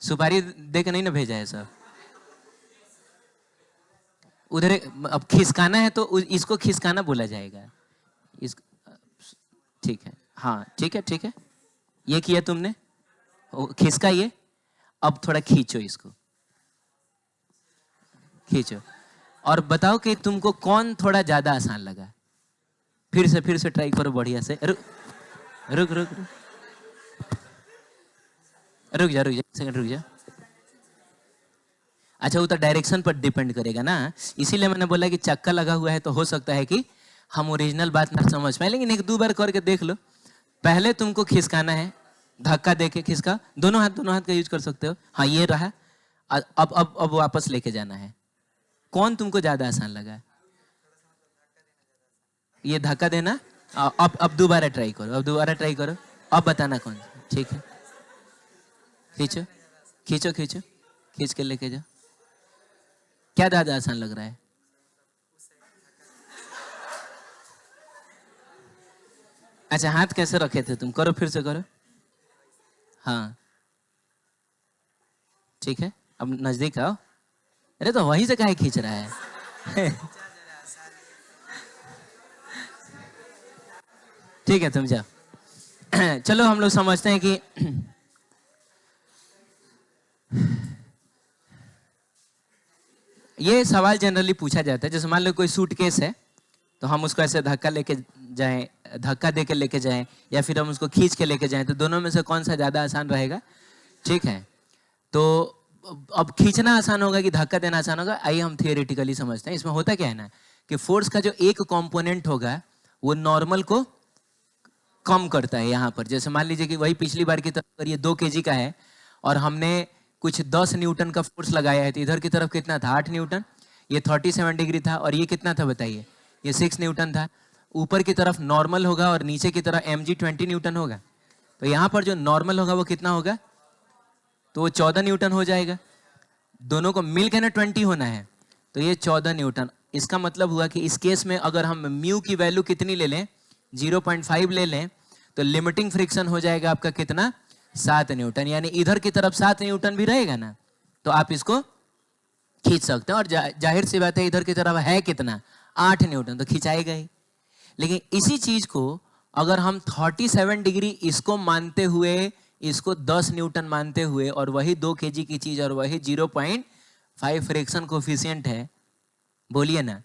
सुपारी दे के नहीं ना भेजा है सर? उधर अब खिसकाना है तो इसको खिसकाना बोला जाएगा। इस, ठीक है, हाँ ठीक है ठीक है, ये किया तुमने, खिसका ये। अब थोड़ा खींचो इसको, खींचो, और बताओ कि तुमको कौन थोड़ा ज्यादा आसान लगा। फिर से ट्राई करो बढ़िया से। रुक रुक रुक रुक, रुक जा सेकंड, रुक जा। अच्छा, वो तो डायरेक्शन पर डिपेंड करेगा ना, इसीलिए मैंने बोला कि चक्का लगा हुआ है तो हो सकता है कि हम ओरिजिनल बात ना समझ पाए, लेकिन एक दो बार करके देख लो। पहले तुमको खिसकाना है, धक्का देके खिसका, दोनों हाथ का यूज कर सकते हो। हाँ ये रहा। अब वापस लेके जाना है। कौन तुमको ज्यादा आसान लगा? ये धक्का देना। अब दोबारा ट्राई करो, अब दोबारा ट्राई करो, अब बताना कौन। ठीक है, खींचो खींचो खींचो, खींच के लेके जाओ। क्या ज्यादा आसान लग रहा है? अच्छा, हाथ कैसे रखे थे तुम? करो, फिर से करो। हाँ ठीक है, अब नजदीक आओ। अरे तो वहीं से काहे खींच रहा है? ठीक है, तुम जाओ। चलो हम लोग समझते हैं कि ये सवाल जनरली पूछा जाता है। जैसे मान लो कोई सूटकेस है, तो हम उसको ऐसे धक्का लेके जाएं, धक्का दे के लेके जाएं, या फिर हम उसको खींच के लेके जाएं, तो दोनों में से कौन सा ज्यादा आसान रहेगा? ठीक है, तो अब खींचना आसान होगा कि धक्का देना आसान होगा? आइए हम थियोरेटिकली समझते हैं। इसमें होता क्या है ना, कि फोर्स का जो एक कंपोनेंट होगा वो नॉर्मल को कम करता है। यहाँ पर जैसे मान लीजिए कि वही पिछली बार की तरफ अगर ये 2 kg का है और हमने कुछ 10 न्यूटन का फोर्स लगाया है, तो इधर की तरफ कितना था? 8 न्यूटन। ये 37 डिग्री था और ये कितना था बताइए? ये 6 न्यूटन था। ऊपर की तरफ नॉर्मल होगा और नीचे की तरफ mg 20 न्यूटन होगा। तो यहाँ पर जो नॉर्मल होगा वो कितना होगा? तो वो 14 न्यूटन हो जाएगा। दोनों को मिल के ना 20 होना है, तो ये 14 न्यूटन। इसका मतलब हुआ कि इस केस में अगर हम म्यू की वैल्यू कितनी ले लें? 0.5 ले लें, तो लिमिटिंग फ्रिक्शन हो जाएगा आपका कितना? 7 न्यूटन। यानी इधर की तरफ 7 न्यूटन भी रहेगा ना, तो आप इसको खींच सकते हैं। और जाहिर सी बात है इधर की तरफ है कितना? 8 न्यूटन, तो खिंचाएगा ही। लेकिन इसी चीज को अगर हम 37 डिग्री इसको मानते हुए, इसको 10 न्यूटन मानते हुए, और वही 2 kg की चीज और वही 0.5 फ्रिक्शन कोफिशिएंट है, बोलिए ना।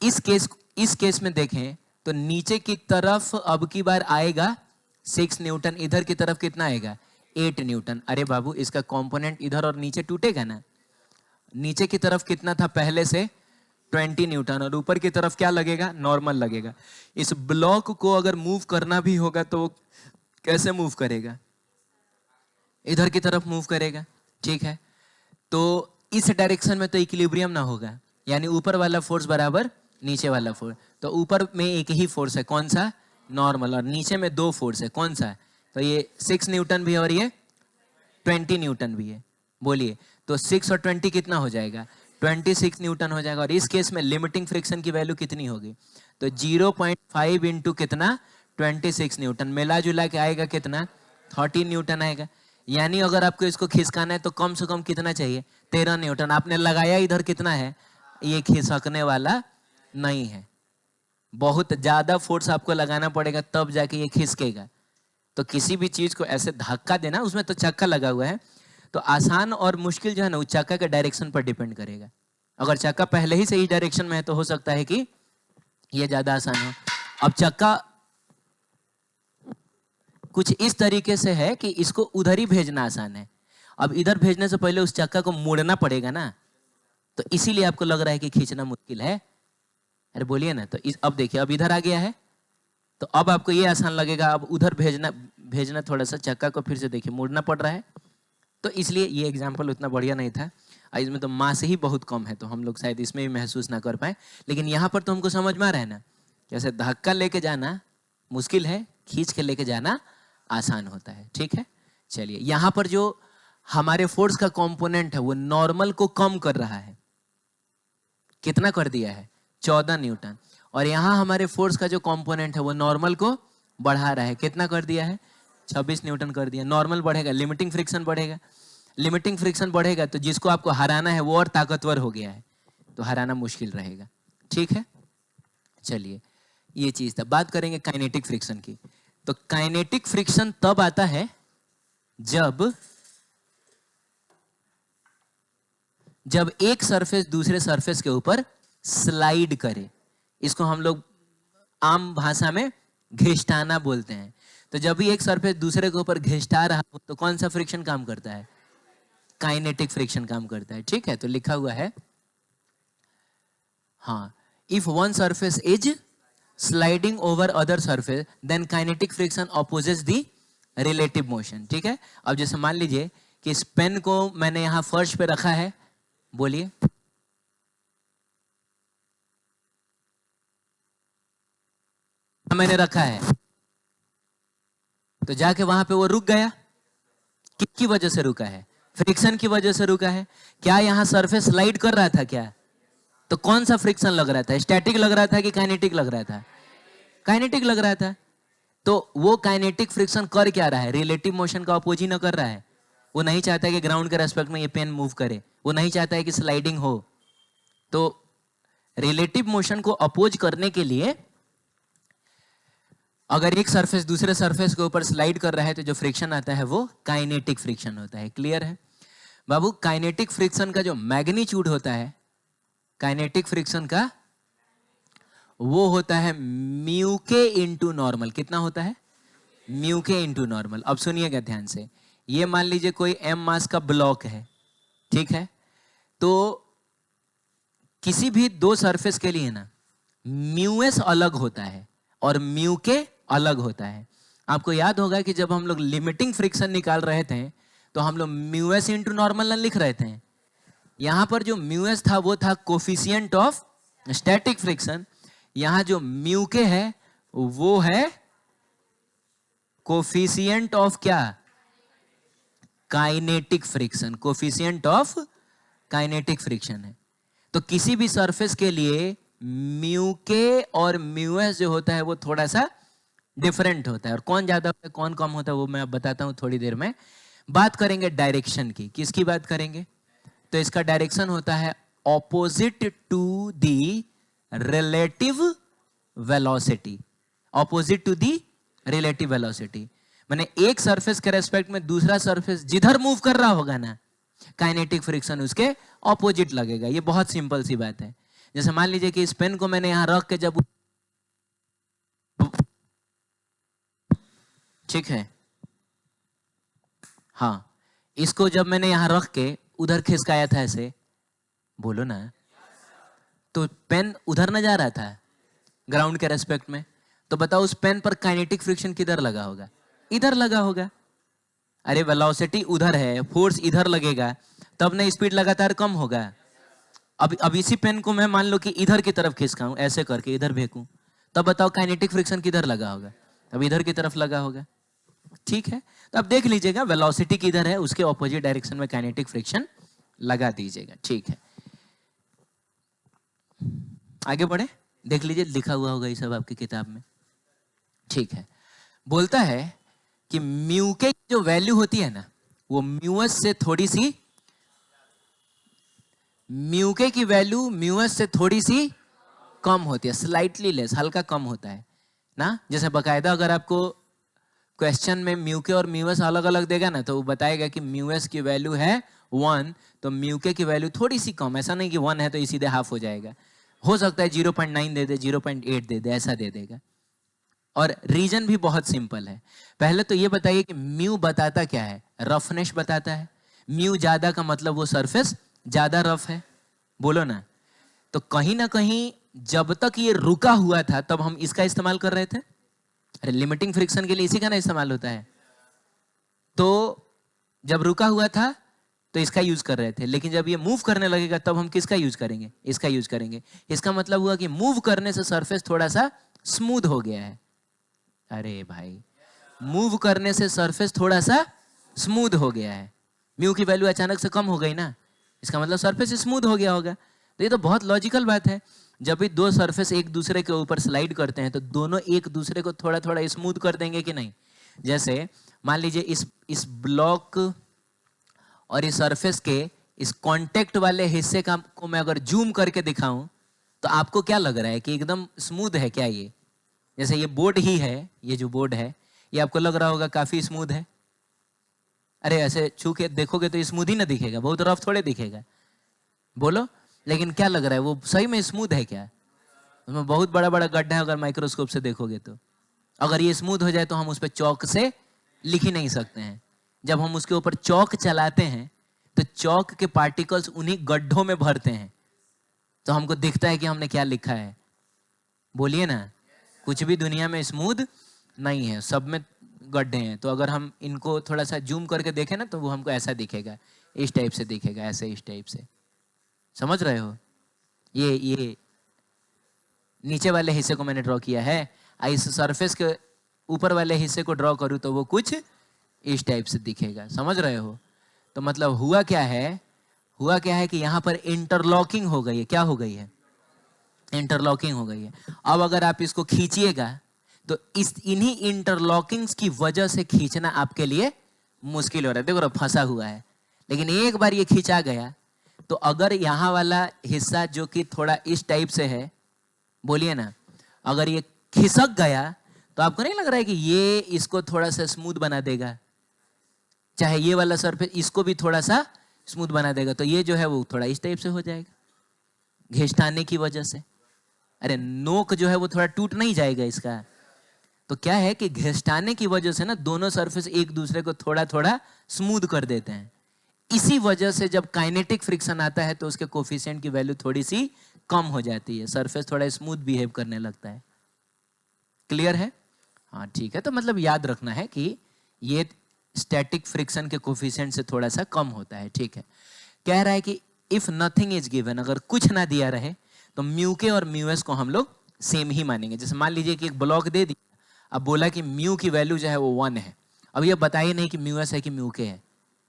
इस केस में देखें तो नीचे की तरफ अब की बार आएगा 6 न्यूटन, इधर की तरफ कितना आएगा? 8 न्यूटन। अरे बाबू, इसका कंपोनेंट इधर और नीचे टूटेगा ना। नीचे की तरफ कितना था पहले से? 20 न्यूटन, और ऊपर की तरफ क्या लगेगा? नॉर्मल लगेगा। इस ब्लॉक को अगर मूव करना भी होगा तो कैसे मूव करेगा? इधर की तरफ मूव करेगा, ठीक है। तो इस डायरेक्शन में तो इक्विलिब्रियम ना होगा, यानी ऊपर वाला फोर्स बराबर नीचे वाला फोर्स। तो ऊपर में एक ही फोर्स है, कौन सा? नॉर्मल। और नीचे में 2 फोर्स है, कौन सा? तो ये 6 न्यूटन भी है और ये 20 न्यूटन भी है। बोलिए, तो 6 और 20 कितना हो जाएगा? 26 न्यूटन हो जाएगा। और इस केस में लिमिटिंग फ्रिक्शन की वैल्यू कितनी होगी? तो 0.5 इंटू कितना? 26 न्यूटन, मिला जुला के आएगा कितना? 13 न्यूटन आएगा। यानी अगर आपको इसको खिसकाना है तो कम से कम कितना चाहिए? 13 न्यूटन। आपने लगाया इधर कितना है? ये खिसकने वाला नहीं है, बहुत ज्यादा फोर्स आपको लगाना पड़ेगा तब जाके ये खिसकेगा। तो किसी भी चीज को ऐसे धक्का देना, उसमें तो चक्का लगा हुआ है, तो आसान और मुश्किल जो है ना, वो चक्का के डायरेक्शन पर डिपेंड करेगा। अगर चक्का पहले ही से ही डायरेक्शन में है तो हो सकता है कि ये ज्यादा आसान हो। अब चक्का कुछ इस तरीके से है कि इसको उधर ही भेजना आसान है। अब इधर भेजने से पहले उस चक्का को मोड़ना पड़ेगा ना, तो इसीलिए आपको लग रहा है कि खींचना मुश्किल है। अरे बोलिए ना। तो अब देखिए, अब इधर आ गया है, तो अब आपको ये आसान लगेगा। अब उधर भेजना थोड़ा सा चक्का को फिर से देखिए मोड़ना पड़ रहा है। तो इसलिए ये एग्जाम्पल उतना बढ़िया नहीं था। इसमें तो मास ही बहुत कम है, तो हम लोग शायद इसमें भी महसूस ना कर पाए। लेकिन यहाँ पर तो हमको समझ में आ रहा है ना, जैसे धक्का लेके जाना मुश्किल है, खींच के लेके जाना आसान होता है, ठीक है। चलिए, यहाँ पर जो हमारे फोर्स का कंपोनेंट है वो नॉर्मल को कम कर रहा है। कितना कर दिया है? 14 न्यूटन। और यहाँ हमारे फोर्स का जो कंपोनेंट है वो नॉर्मल को बढ़ा रहा है। कितना कर दिया है? 26 न्यूटन कर दिया। नॉर्मल बढ़ेगा, लिमिटिंग फ्रिक्शन बढ़ेगा। लिमिटिंग फ्रिक्शन बढ़ेगा तो जिसको आपको हराना है वो और ताकतवर हो गया है, तो हराना मुश्किल रहेगा, ठीक है। चलिए, ये चीज था। बात करेंगे काइनेटिक फ्रिक्शन की। तो काइनेटिक फ्रिक्शन तब आता है जब एक सरफेस दूसरे सरफेस के ऊपर स्लाइड करे। इसको हम लोग आम भाषा में घिसटाना बोलते हैं। तो जब भी एक सरफेस दूसरे के ऊपर घिसटा रहा हो तो कौन सा फ्रिक्शन काम करता है? काइनेटिक फ्रिक्शन काम करता है, ठीक है। तो लिखा हुआ है, हाँ, if one surface is sliding over other surface then kinetic friction opposes the relative motion, ठीक है। अब जैसे मान लीजिए कि इस पेन को मैंने यहां फर्श पे रखा है, बोलिए, मैंने रखा है, तो जाके वहां पे वो रुक गया। किसकी वजह से रुका है? फ्रिक्शन की वजह से रुका है। क्या यहां सरफेस स्लाइड कर रहा था क्या? तो कौन सा फ्रिक्शन लग रहा था? स्टैटिक लग रहा था कि काइनेटिक लग रहा था? काइनेटिक लग रहा था। तो वो काइनेटिक फ्रिक्शन कर क्या रहा है? रिलेटिव मोशन का अपोज ही न कर रहा है। वो नहीं चाहता है कि ग्राउंड के रेस्पेक्ट में ये पेन मूव करे, वो नहीं चाहता है कि स्लाइडिंग हो। तो रिलेटिव मोशन को अपोज करने के लिए अगर एक सरफेस दूसरे सरफेस के ऊपर स्लाइड कर रहा है तो जो फ्रिक्शन आता है वो काइनेटिक फ्रिक्शन होता है। क्लियर है बाबू? काइनेटिक फ्रिक्शन का जो मैग्नीट्यूड होता है, काइनेटिक फ्रिक्शन का, वो होता है म्यू के इंटू नॉर्मल। कितना होता है? म्यू के इंटू नॉर्मल। अब सुनिएगा ध्यान से। ये मान लीजिए कोई m मास का ब्लॉक है, ठीक है। तो किसी भी दो सरफेस के लिए ना म्यू एस अलग होता है और म्यू के अलग होता है। आपको याद होगा कि जब हम लोग लिमिटिंग फ्रिक्शन निकाल रहे थे तो हम लोग mu S into normal run लिख रहे थे। यहां पर जो म्यू एस था वो था कोफिशिएंट ऑफ स्टैटिक फ्रिक्शन, यहां जो म्यू के है वो है कोफिशिएंट ऑफ क्या, kinetic friction, coefficient of kinetic friction है। तो किसी भी सरफेस के लिए म्यू के और म्यू एस जो होता है वो थोड़ा सा डिफरेंट होता है, और कौन ज्यादा होता है कौन कम होता है वो मैं अब बताता हूं थोड़ी देर में। बात करेंगे डायरेक्शन की, किसकी बात करेंगे, तो इसका डायरेक्शन होता है opposite to the relative velocity, opposite to the relative velocity. माने एक सरफेस के रेस्पेक्ट में दूसरा सरफेस जिधर मूव कर रहा होगा ना, काइनेटिक फ्रिक्शन उसके ऑपोजिट लगेगा। ये बहुत सिंपल सी बात है। जैसे मान लीजिए कि इस पेन को मैंने यहां रख के जब, ठीक है, हाँ, इसको जब मैंने यहां रख के उधर खिसकाया था ऐसे, बोलो ना, तो पेन उधर ना जा रहा था ग्राउंड के रेस्पेक्ट में, तो बताओ उस पेन पर काइनेटिक फ्रिक्शन किधर लगा होगा, इधर लगा होगा। अरे वेलोसिटी उधर है, फोर्स इधर लगेगा, तब ना स्पीड लगातार कम होगा। अब इसी पेन को मैं मान लो कि इधर की तरफ खिसकाऊं ऐसे करके, इधर फेंकूं, तब बताओ काइनेटिक फ्रिक्शन किधर लगा होगा, अब इधर की तरफ लगा होगा। ठीक है, तो अब देख लीजिएगा वेलोसिटी किधर है उसके ऑपोजिट डायरेक्शन में काइनेटिक फ्रिक्शन लगा दीजिएगा। ठीक है, आगे बढ़े, देख लीजिए लिखा हुआ होगा ये सब आपकी किताब में। ठीक है, बोलता है कि म्यू के जो वैल्यू होती है ना वो म्यूएस से थोड़ी सी, म्यू के की वैल्यू म्यूएस से थोड़ी सी कम होती है, स्लाइटली लेस, हल्का कम होता है ना। जैसे बकायदा अगर आपको क्वेश्चन में म्यू के और म्यूएस अलग अलग देगा ना, तो वो बताएगा कि म्यूएस की वैल्यू है 1, तो म्यू के की वैल्यू थोड़ी सी कम, ऐसा नहीं कि 1 है तो ये सीधे हाफ हो जाएगा, हो सकता है 0.9 दे दे, 0.8 दे दे, ऐसा दे देगा। और रीजन भी बहुत सिंपल है। पहले तो ये बताइए कि म्यू बताता क्या है, रफनेस बताता है। म्यू ज्यादा का मतलब वो सरफेस ज्यादा रफ है, बोलो ना। तो कहीं ना कहीं जब तक ये रुका हुआ था तब हम इसका इस्तेमाल कर रहे थे, अरे लिमिटिंग फ्रिक्शन के लिए इसी का ना इस्तेमाल होता है। तो जब रुका हुआ था तो इसका यूज कर रहे थे, लेकिन जब ये मूव करने लगेगा तब हम किसका यूज करेंगे, इसका यूज करेंगे। इसका मतलब हुआ कि मूव करने से सरफेस थोड़ा सा स्मूथ हो गया है। अरे भाई, मूव करने से सरफेस थोड़ा सा स्मूथ हो गया है, म्यू की वैल्यू अचानक से कम हो गई ना, इसका मतलब सरफेस स्मूथ हो गया होगा। तो ये तो बहुत लॉजिकल बात है। जब भी दो सरफेस एक दूसरे के ऊपर स्लाइड करते हैं तो दोनों एक दूसरे को थोड़ा थोड़ा स्मूथ कर देंगे कि नहीं। जैसे मान लीजिए इस ब्लॉक और इस सरफेस के इस कांटेक्ट वाले हिस्से का को मैं अगर जूम करके दिखाऊं तो आपको क्या लग रहा है कि एकदम स्मूथ है क्या ये? जैसे ये बोर्ड ही है, ये जो बोर्ड है ये आपको लग रहा होगा काफी स्मूथ है। अरे ऐसे छू के देखोगे तो स्मूथ ही ना दिखेगा, बहुत रफ थोड़े दिखेगा, बोलो। लेकिन क्या लग रहा है, वो सही में स्मूथ है क्या? उसमें बहुत बड़ा बड़ा गड्ढा है, अगर माइक्रोस्कोप से देखोगे तो। अगर ये स्मूथ हो जाए तो हम उस पर चौक से लिख ही नहीं सकते हैं। जब हम उसके ऊपर चौक चलाते हैं तो चौक के पार्टिकल्स उन्हीं गड्ढों में भरते हैं, तो हमको दिखता है कि हमने क्या लिखा है। बोलिए ना, कुछ भी दुनिया में स्मूथ नहीं है, सब में गड्ढे हैं। तो अगर हम इनको थोड़ा सा जूम करके देखें ना तो वो हमको ऐसा दिखेगा, इस टाइप से दिखेगा, ऐसे इस टाइप से, समझ रहे हो? ये नीचे वाले हिस्से को मैंने ड्रॉ किया है, इस सरफेस के ऊपर वाले हिस्से को ड्रॉ करूं तो वो कुछ इस टाइप से दिखेगा, समझ रहे हो? तो मतलब हुआ क्या है कि यहां पर इंटरलॉकिंग हो गई है। क्या हो गई है? इंटरलॉकिंग हो गई है। अब अगर आप इसको खींचिएगा तो इन्हीं इंटरलॉकिंग्स की वजह से खींचना आपके लिए मुश्किल हो रहा है। देखो फंसा हुआ है, लेकिन एक बार ये खींचा गया तो अगर यहाँ वाला हिस्सा जो कि थोड़ा इस टाइप से है, बोलिए ना, अगर ये खिसक गया तो आपको नहीं लग रहा है कि ये इसको थोड़ा सा स्मूथ बना देगा? चाहे ये वाला सरफेस इसको भी थोड़ा सा स्मूथ बना देगा, तो ये जो है वो थोड़ा इस टाइप से हो जाएगा घिसटाने की वजह से। अरे नोक जो है वो थोड़ा टूट नहीं जाएगा इसका। तो क्या है कि घिसटाने की वजह से ना दोनों सरफेस एक दूसरे को थोड़ा थोड़ा स्मूथ कर देते हैं। इसी वजह से जब काइनेटिक फ्रिक्शन आता है तो उसके कोफिशिएंट की वैल्यू थोड़ी सी कम हो जाती है, सरफेस थोड़ा स्मूथ बिहेव करने लगता है। क्लियर है? हाँ ठीक है। तो मतलब याद रखना है कि ये स्टैटिक फ्रिक्शन के कोफिशिएंट से थोड़ा सा कम होता है। ठीक है। कह रहा है कि इफ नथिंग इज गिवन, अगर कुछ ना दिया रहे तो म्यू के और म्यू एस को हम लोग सेम ही मानेंगे। जैसे मान लीजिए कि एक ब्लॉक दे दिया, अब बोला कि म्यू की वैल्यू जो है वो 1 है, अब ये बताइए नहीं कि म्यू एस है कि म्यू के है,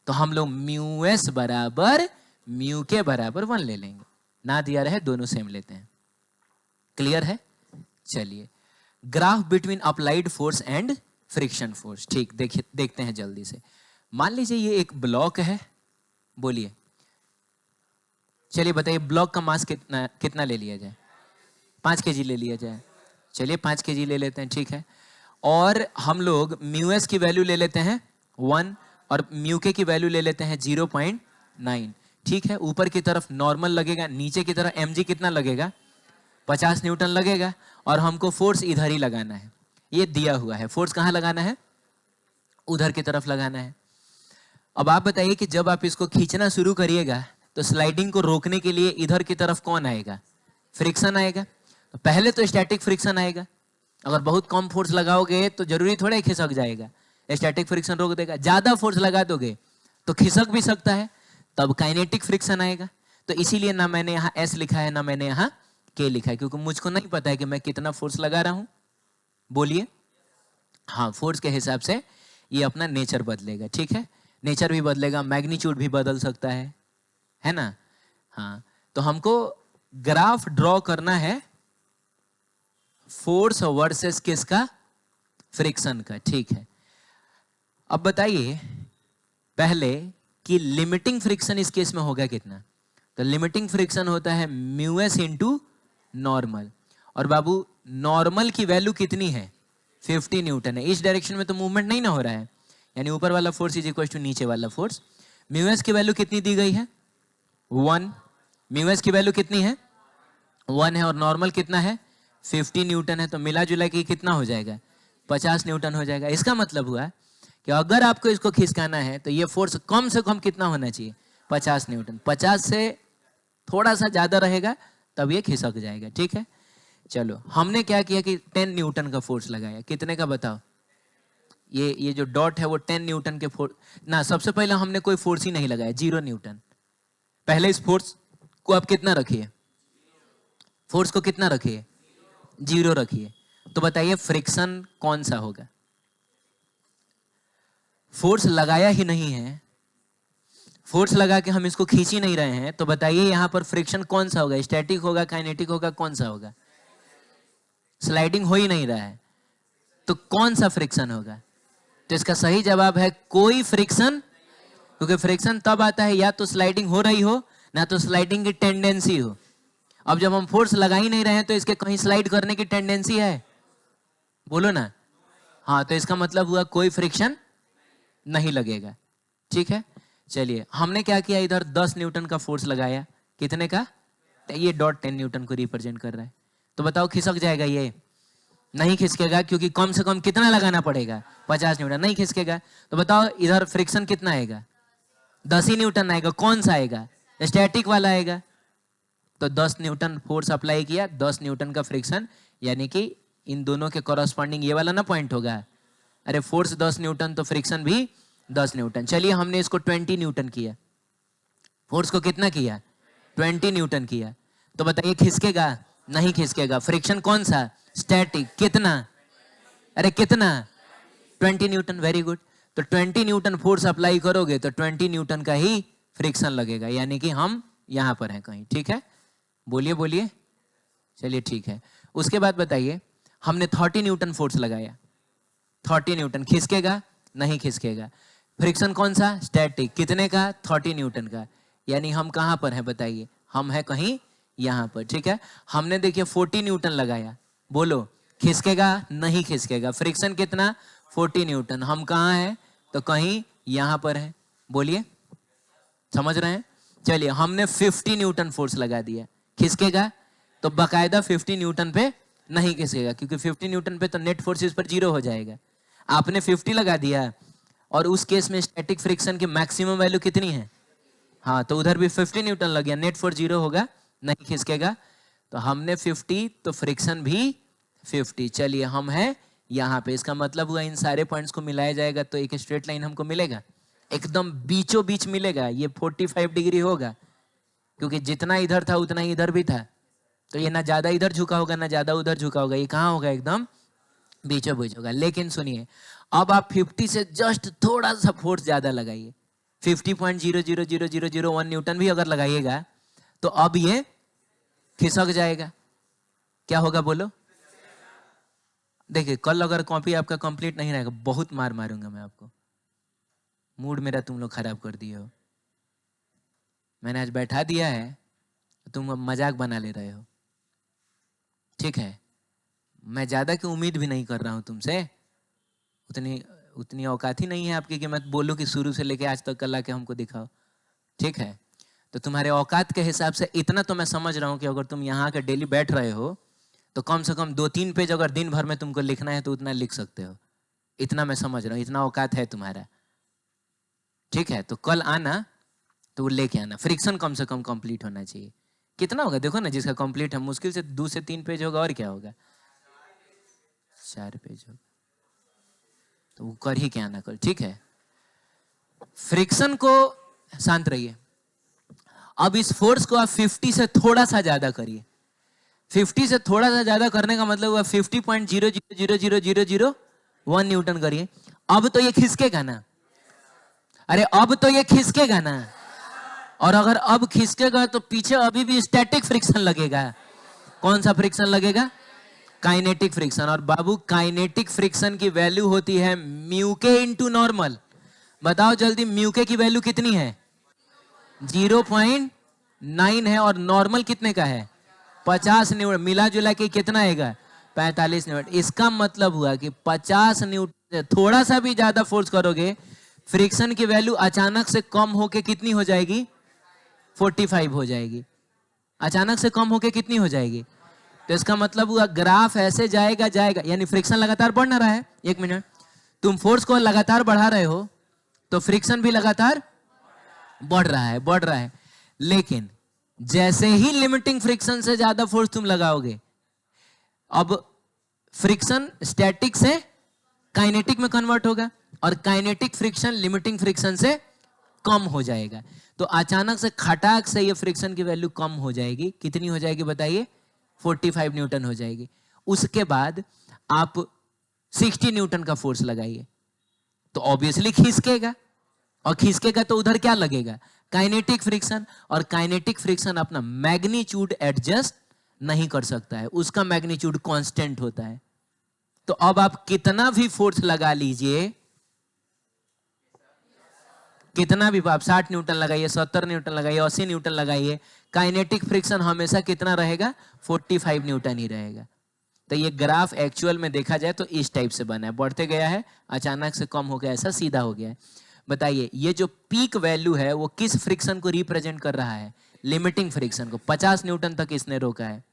तो हम लोग म्यू एस बराबर म्यू के बराबर 1 ले लेंगे। ना दिया रहे दोनों सेम लेते हैं। क्लियर है? चलिए, graph between applied force and friction force. ठीक, देखिए देखते हैं जल्दी से। मान लीजिए ये एक ब्लॉक है, बोलिए, चलिए बताइए ब्लॉक का मास कितना कितना ले लिया जाए? 5 kg ले लिया जाए। चलिए 5 kg ले लेते हैं, ठीक है। और हम लोग म्यू एस की वैल्यू ले लेते हैं 1 और म्यू के की वैल्यू ले लेते हैं 0.9। ठीक है, ऊपर की तरफ नॉर्मल लगेगा, नीचे की तरफ mg कितना लगेगा? 50 न्यूटन लगेगा। और हमको फोर्स इधर ही लगाना है, ये दिया हुआ है। फोर्स कहाँ लगाना है? उधर की तरफ लगाना है। अब आप बताइए कि जब आप इसको खींचना शुरू करिएगा तो स्लाइडिंग को रोकने के लिए इधर की तरफ कौन आएगा? फ्रिक्शन आएगा। तो पहले तो स्टैटिक फ्रिक्शन आएगा, अगर बहुत कम फोर्स लगाओगे तो जरूरी थोड़ा ही खिसक जाएगा, स्टैटिक फ्रिक्शन रोक देगा। ज्यादा फोर्स लगा दोगे तो खिसक भी सकता है, तब काइनेटिक फ्रिक्शन आएगा। तो इसीलिए ना मैंने यहाँ एस लिखा है ना मैंने यहाँ के लिखा है, क्योंकि मुझको नहीं पता है कि मैं कितना फोर्स लगा रहा हूं। बोलिए, हाँ, फोर्स के हिसाब से ये अपना नेचर बदलेगा। ठीक है, नेचर भी बदलेगा, मैग्नीट्यूड भी बदल सकता है ना? हाँ, तो हमको ग्राफ ड्रॉ करना है फोर्स वर्सेस किसका? फ्रिक्शन का। ठीक है, अब बताइए पहले कि लिमिटिंग फ्रिक्शन इस केस में होगा कितना? तो लिमिटिंग फ्रिक्शन होता है म्यू एस इंटू नॉर्मल। और बाबू नॉर्मल की वैल्यू कितनी है? 50 न्यूटन है। इस डायरेक्शन में तो मूवमेंट नहीं ना हो रहा है, यानी ऊपर वाला फोर्स इज इक्वल टू नीचे वाला फोर्स। म्यू एस की वैल्यू कितनी दी गई है? 1। म्यू एस की वैल्यू कितनी है? 1 है। और नॉर्मल कितना है? 50 न्यूटन है। तो मिला जुला के कितना हो जाएगा? 50 न्यूटन हो जाएगा। इसका मतलब हुआ कि अगर आपको इसको खिसकाना है तो ये फोर्स कम से कम कितना होना चाहिए? 50 न्यूटन। 50 से थोड़ा सा ज्यादा रहेगा तब ये खिसक जाएगा। ठीक है, चलो हमने क्या किया कि 10 न्यूटन का फोर्स लगाया। कितने का बताओ? ये जो डॉट है वो 10 न्यूटन के फोर्स ना, सबसे पहले हमने कोई फोर्स ही नहीं लगाया, 0 न्यूटन। पहले इस फोर्स को आप कितना रखिए? फोर्स को कितना रखिए? 0 रखिए। तो बताइए फ्रिक्शन कौन सा होगा? फोर्स लगाया ही नहीं है, फोर्स लगा के हम इसको खींच ही नहीं रहे हैं, तो बताइए यहां पर फ्रिक्शन कौन सा होगा? स्टैटिक होगा, काइनेटिक होगा, कौन सा होगा? स्लाइडिंग हो ही नहीं रहा है, तो कौन सा फ्रिक्शन होगा? तो इसका सही जवाब है कोई फ्रिक्शन, क्योंकि फ्रिक्शन तब आता है या तो स्लाइडिंग हो रही हो ना तो स्लाइडिंग की टेंडेंसी हो। अब जब हम फोर्स लगा ही नहीं रहे हैं तो इसके कहीं स्लाइड करने की टेंडेंसी है? बोलो ना। हाँ, तो इसका मतलब हुआ कोई फ्रिक्शन नहीं लगेगा। ठीक है, चलिए हमने क्या किया, इधर 10 न्यूटन का फोर्स लगाया। कितने का? ये डॉट 10 न्यूटन को रिप्रेजेंट कर रहा है। तो बताओ खिसक जाएगा? ये नहीं खिसकेगा, क्योंकि कम से कम कितना लगाना पड़ेगा? 50 न्यूटन। नहीं खिसकेगा। तो बताओ इधर फ्रिक्शन कितना आएगा? 10 ही न्यूटन आएगा। कौन सा आएगा? स्टैटिक वाला आएगा। तो 10 न्यूटन फोर्स अप्लाई किया, 10 न्यूटन का फ्रिक्शन, यानी कि इन दोनों के कॉरस्पॉन्डिंग ये वाला ना पॉइंट होगा। अरे फोर्स 10 न्यूटन तो फ्रिक्शन भी 10 न्यूटन। चलिए हमने इसको 20 न्यूटन किया। फोर्स को कितना किया? 20 न्यूटन किया। तो बताइए खिसकेगा? नहीं खिसकेगा। फ्रिक्शन कौन सा? स्टैटिक। कितना? अरे कितना? 20 न्यूटन। Very good. तो 20 न्यूटन फोर्स अप्लाई करोगे तो 20 न्यूटन का ही फ्रिक्शन लगेगा, यानी कि हम यहां पर हैं कहीं। ठीक है, बोलिए बोलिए। चलिए ठीक है, उसके बाद बताइए हमने 30 न्यूटन फोर्स लगाया। 30 न्यूटन। खिसकेगा? नहीं खिसकेगा। फ्रिक्शन कौन सा? स्टैटिक। कितने का? 30 न्यूटन का। यानी हम कहां पर हैं बताइए? हम है कहीं यहां पर। ठीक है, हमने देखिए 40 न्यूटन लगाया। बोलो खिसकेगा? नहीं खिसकेगा। फ्रिक्शन कितना? 40 न्यूटन। हम कहां हैं? तो कहीं यहां पर है। बोलिए, समझ रहे हैं? चलिए हमने 50 न्यूटन फोर्स लगा दिया। खिसकेगा? तो बकायदा 50 न्यूटन पे नहीं खिसकेगा, क्योंकि 50 न्यूटन पे तो नेट फोर्स इस पर 0 हो जाएगा। आपने 50 लगा दिया और उस केस में स्टैटिक फ्रिक्शन की मैक्सिमम वैल्यू कितनी है? हाँ, तो उधर भी 50 न्यूटन लग गया, नेट फोर्स 0 होगा, नहीं खिसकेगा। तो हमने 50 तो फ्रिक्शन भी 50। चलिए हम हैं यहाँ पे, इसका मतलब हुआ इन सारे पॉइंट्स को मिलाया जाएगा तो एक स्ट्रेट लाइन हमको मिलेगा, एकदम बीचों बीच मिलेगा। ये 45 डिग्री होगा, क्योंकि जितना इधर था उतना ही इधर भी था, तो ये ना ज्यादा इधर झुका होगा ना ज्यादा उधर झुका होगा, ये कहाँ होगा, एकदम बीचों बीच होगा। लेकिन सुनिए, अब आप 50 से जस्ट थोड़ा सा फोर्स ज्यादा लगाइए, 50.00001 न्यूटन भी अगर लगाइएगा तो अब ये खिसक जाएगा। क्या होगा बोलो? देखिए कल अगर कॉपी आपका कंप्लीट नहीं रहेगा, बहुत मार मारूंगा मैं आपको। मूड मेरा तुम लोग खराब कर दिए हो। मैंने आज बैठा दिया है, तुम अब मजाक बना ले रहे हो। ठीक है, मैं ज्यादा की उम्मीद भी नहीं कर रहा हूं तुमसे, उतनी उतनी औकात ही नहीं है आपकी कि मैं बोलूं कि शुरू से लेके आज तक कल आके हमको दिखाओ। ठीक है, तो तुम्हारे औकात के हिसाब से इतना तो मैं समझ रहा हूं कि अगर तुम यहाँ के डेली बैठ रहे हो तो कम से कम 2-3 पेज अगर दिन भर में तुमको लिखना है तो उतना लिख सकते हो, इतना मैं समझ रहा हूँ, इतना औकात है तुम्हारा। ठीक है, तो कल आना तो वो लेके आना, फ्रिक्शन कम से कम कंप्लीट होना चाहिए। कितना होगा देखो ना, जिसका कंप्लीट है मुश्किल से 2 से 3 पेज होगा, और क्या होगा, 4 पेज होगा, तो वो कर ही क्या आना कल। ठीक है, फ्रिक्शन को, शांत रहिए, अब इस फोर्स को आप 50 से थोड़ा सा ज्यादा करिए। 50 से थोड़ा सा ज्यादा करने का मतलब हुआ 50.0000001 न्यूटन करिए। अब तो ये खिसकेगा ना, अरे अब तो ये खिसकेगा ना, और अगर अब खिसकेगा तो पीछे अभी भी स्टैटिक फ्रिक्शन लगेगा। कौन सा फ्रिक्शन लगेगा? Kinetic friction. और बाबू काइनेटिक फ्रिक्शन की वैल्यू होती है म्यू के इंटू नॉर्मल। बताओ जल्दी, म्यू के की वैल्यू कितनी है? 0.9 है, और नॉर्मल कितने का है? 50 न्यूटन। मिला जुला के कितना आएगा? 45 न्यूटन। इसका मतलब हुआ कि 50 न्यूटन थोड़ा सा भी ज्यादा फोर्स करोगे, फ्रिक्शन की वैल्यू अचानक से कम होके कितनी हो जाएगी? 45 हो जाएगी। अचानक से कम होके कितनी हो जाएगी? तो इसका मतलब हुआ ग्राफ ऐसे जाएगा जाएगा, यानी फ्रिक्शन लगातार बढ़ ना रहा है। एक मिनट, तुम फोर्स को लगातार बढ़ा रहे हो तो फ्रिक्शन भी लगातार बढ़ रहा है, बढ़ रहा है। लेकिन जैसे ही लिमिटिंग फ्रिक्शन से ज्यादा फोर्स तुम लगाओगे, अब फ्रिक्शन स्टैटिक से काइनेटिक में कन्वर्ट होगा, और काइनेटिक फ्रिक्शन लिमिटिंग फ्रिक्शन से कम हो जाएगा। तो अचानक से खटाक से ये फ्रिक्शन की वैल्यू कम हो जाएगी। कितनी हो जाएगी बताइए? 45 न्यूटन हो जाएगी। उसके बाद आप 60 न्यूटन का फोर्स लगाइए तो ऑब्वियसली खिसकेगा, और खिसकेगा तो उधर क्या लगेगा? Kinetic friction. और काइनेटिक फ्रिक्शन अपना मैग्नीट्यूड एडजस्ट नहीं कर सकता है, उसका मैग्नीट्यूड कांस्टेंट होता है। तो अब आप कितना भी फोर्स लगा लीजिए, कितना भी, आप 60 न्यूटन लगाइए, 70 न्यूटन लगाइए, 80 न्यूटन लगाइए, काइनेटिक फ्रिक्शन हमेशा कितना रहेगा? 45 न्यूटन ही रहेगा। तो ये ग्राफ एक्चुअल में देखा जाए तो इस टाइप से बना है, बढ़ते गया है, अचानक से कम हो गया, ऐसा सीधा हो गया है। बताइए ये जो पीक वैल्यू है वो किस फ्रिक्शन को रिप्रेजेंट कर रहा है? लिमिटिंग फ्रिक्शन को। 50 न्यूटन तक इसने रोका है।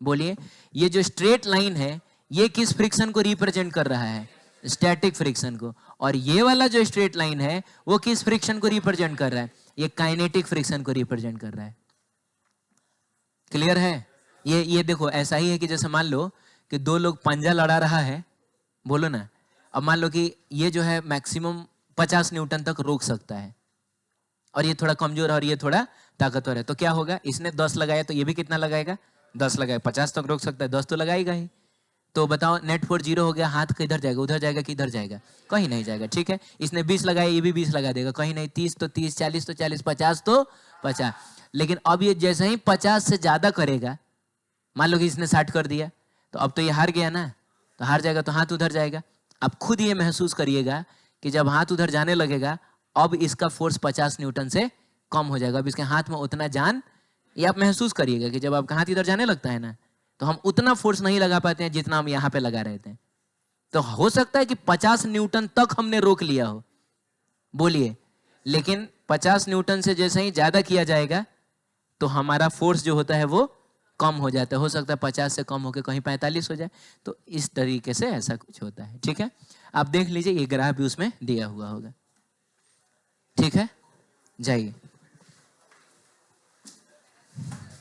बोलिए, ये जो स्ट्रेट लाइन है ये किस फ्रिक्शन को रिप्रेजेंट कर रहा है? स्टैटिक फ्रिक्शन को। और ये वाला जो स्ट्रेट लाइन है वो किस फ्रिक्शन को रिप्रेजेंट कर रहा है? ये काइनेटिक फ्रिक्शन को रिप्रेजेंट कर रहा है। क्लियर है? ये देखो ऐसा ही है कि जैसे मान लो कि दो लोग पंजा लड़ा रहा है, बोलो ना, अब मान लो कि ये जो है मैक्सिमम 50 न्यूटन तक रोक सकता है, और ये थोड़ा कमजोर है और ये थोड़ा ताकतवर है, तो क्या होगा? इसने 10 लगाया तो ये भी कितना लगाएगा? 10 लगाएगा। 50 तक रोक सकता है, 10 तो लगाएगा ही। तो बताओ नेट फोर्स 0 हो गया, हाथ किधर जाएगा? उधर जाएगा कि इधर जाएगा? कहीं नहीं जाएगा। ठीक है, इसने 20 लगाया, ये भी 20 लगा देगा, कहीं नहीं। 30 तो 30, 40 तो 40, 50 तो 50। लेकिन अब ये जैसे ही 50 से ज्यादा करेगा, मान लो कि इसने 60 कर दिया, तो अब तो ये हार गया ना, तो हार जाएगा तो हाथ उधर जाएगा। अब खुद ये महसूस करिएगा कि जब हाथ उधर जाने लगेगा, अब इसका फोर्स 50 न्यूटन से कम हो जाएगा। अब इसके हाथ में उतना जान, ये आप महसूस करिएगा कि जब आपका हाथ इधर जाने लगता है ना, तो हम उतना फोर्स नहीं लगा पाते हैं जितना हम यहाँ पे लगा रहे थे। तो हो सकता है कि 50 न्यूटन तक हमने रोक लिया हो, बोलिए, लेकिन 50 न्यूटन से जैसे ही ज्यादा किया जाएगा तो हमारा फोर्स जो होता है वो कम हो जाता है। हो सकता है 50 से कम होकर कहीं 45 हो जाए। तो इस तरीके से ऐसा कुछ होता है। ठीक है, आप देख लीजिए, ये ग्राफ भी उसमें दिया हुआ होगा। ठीक है, जाइए।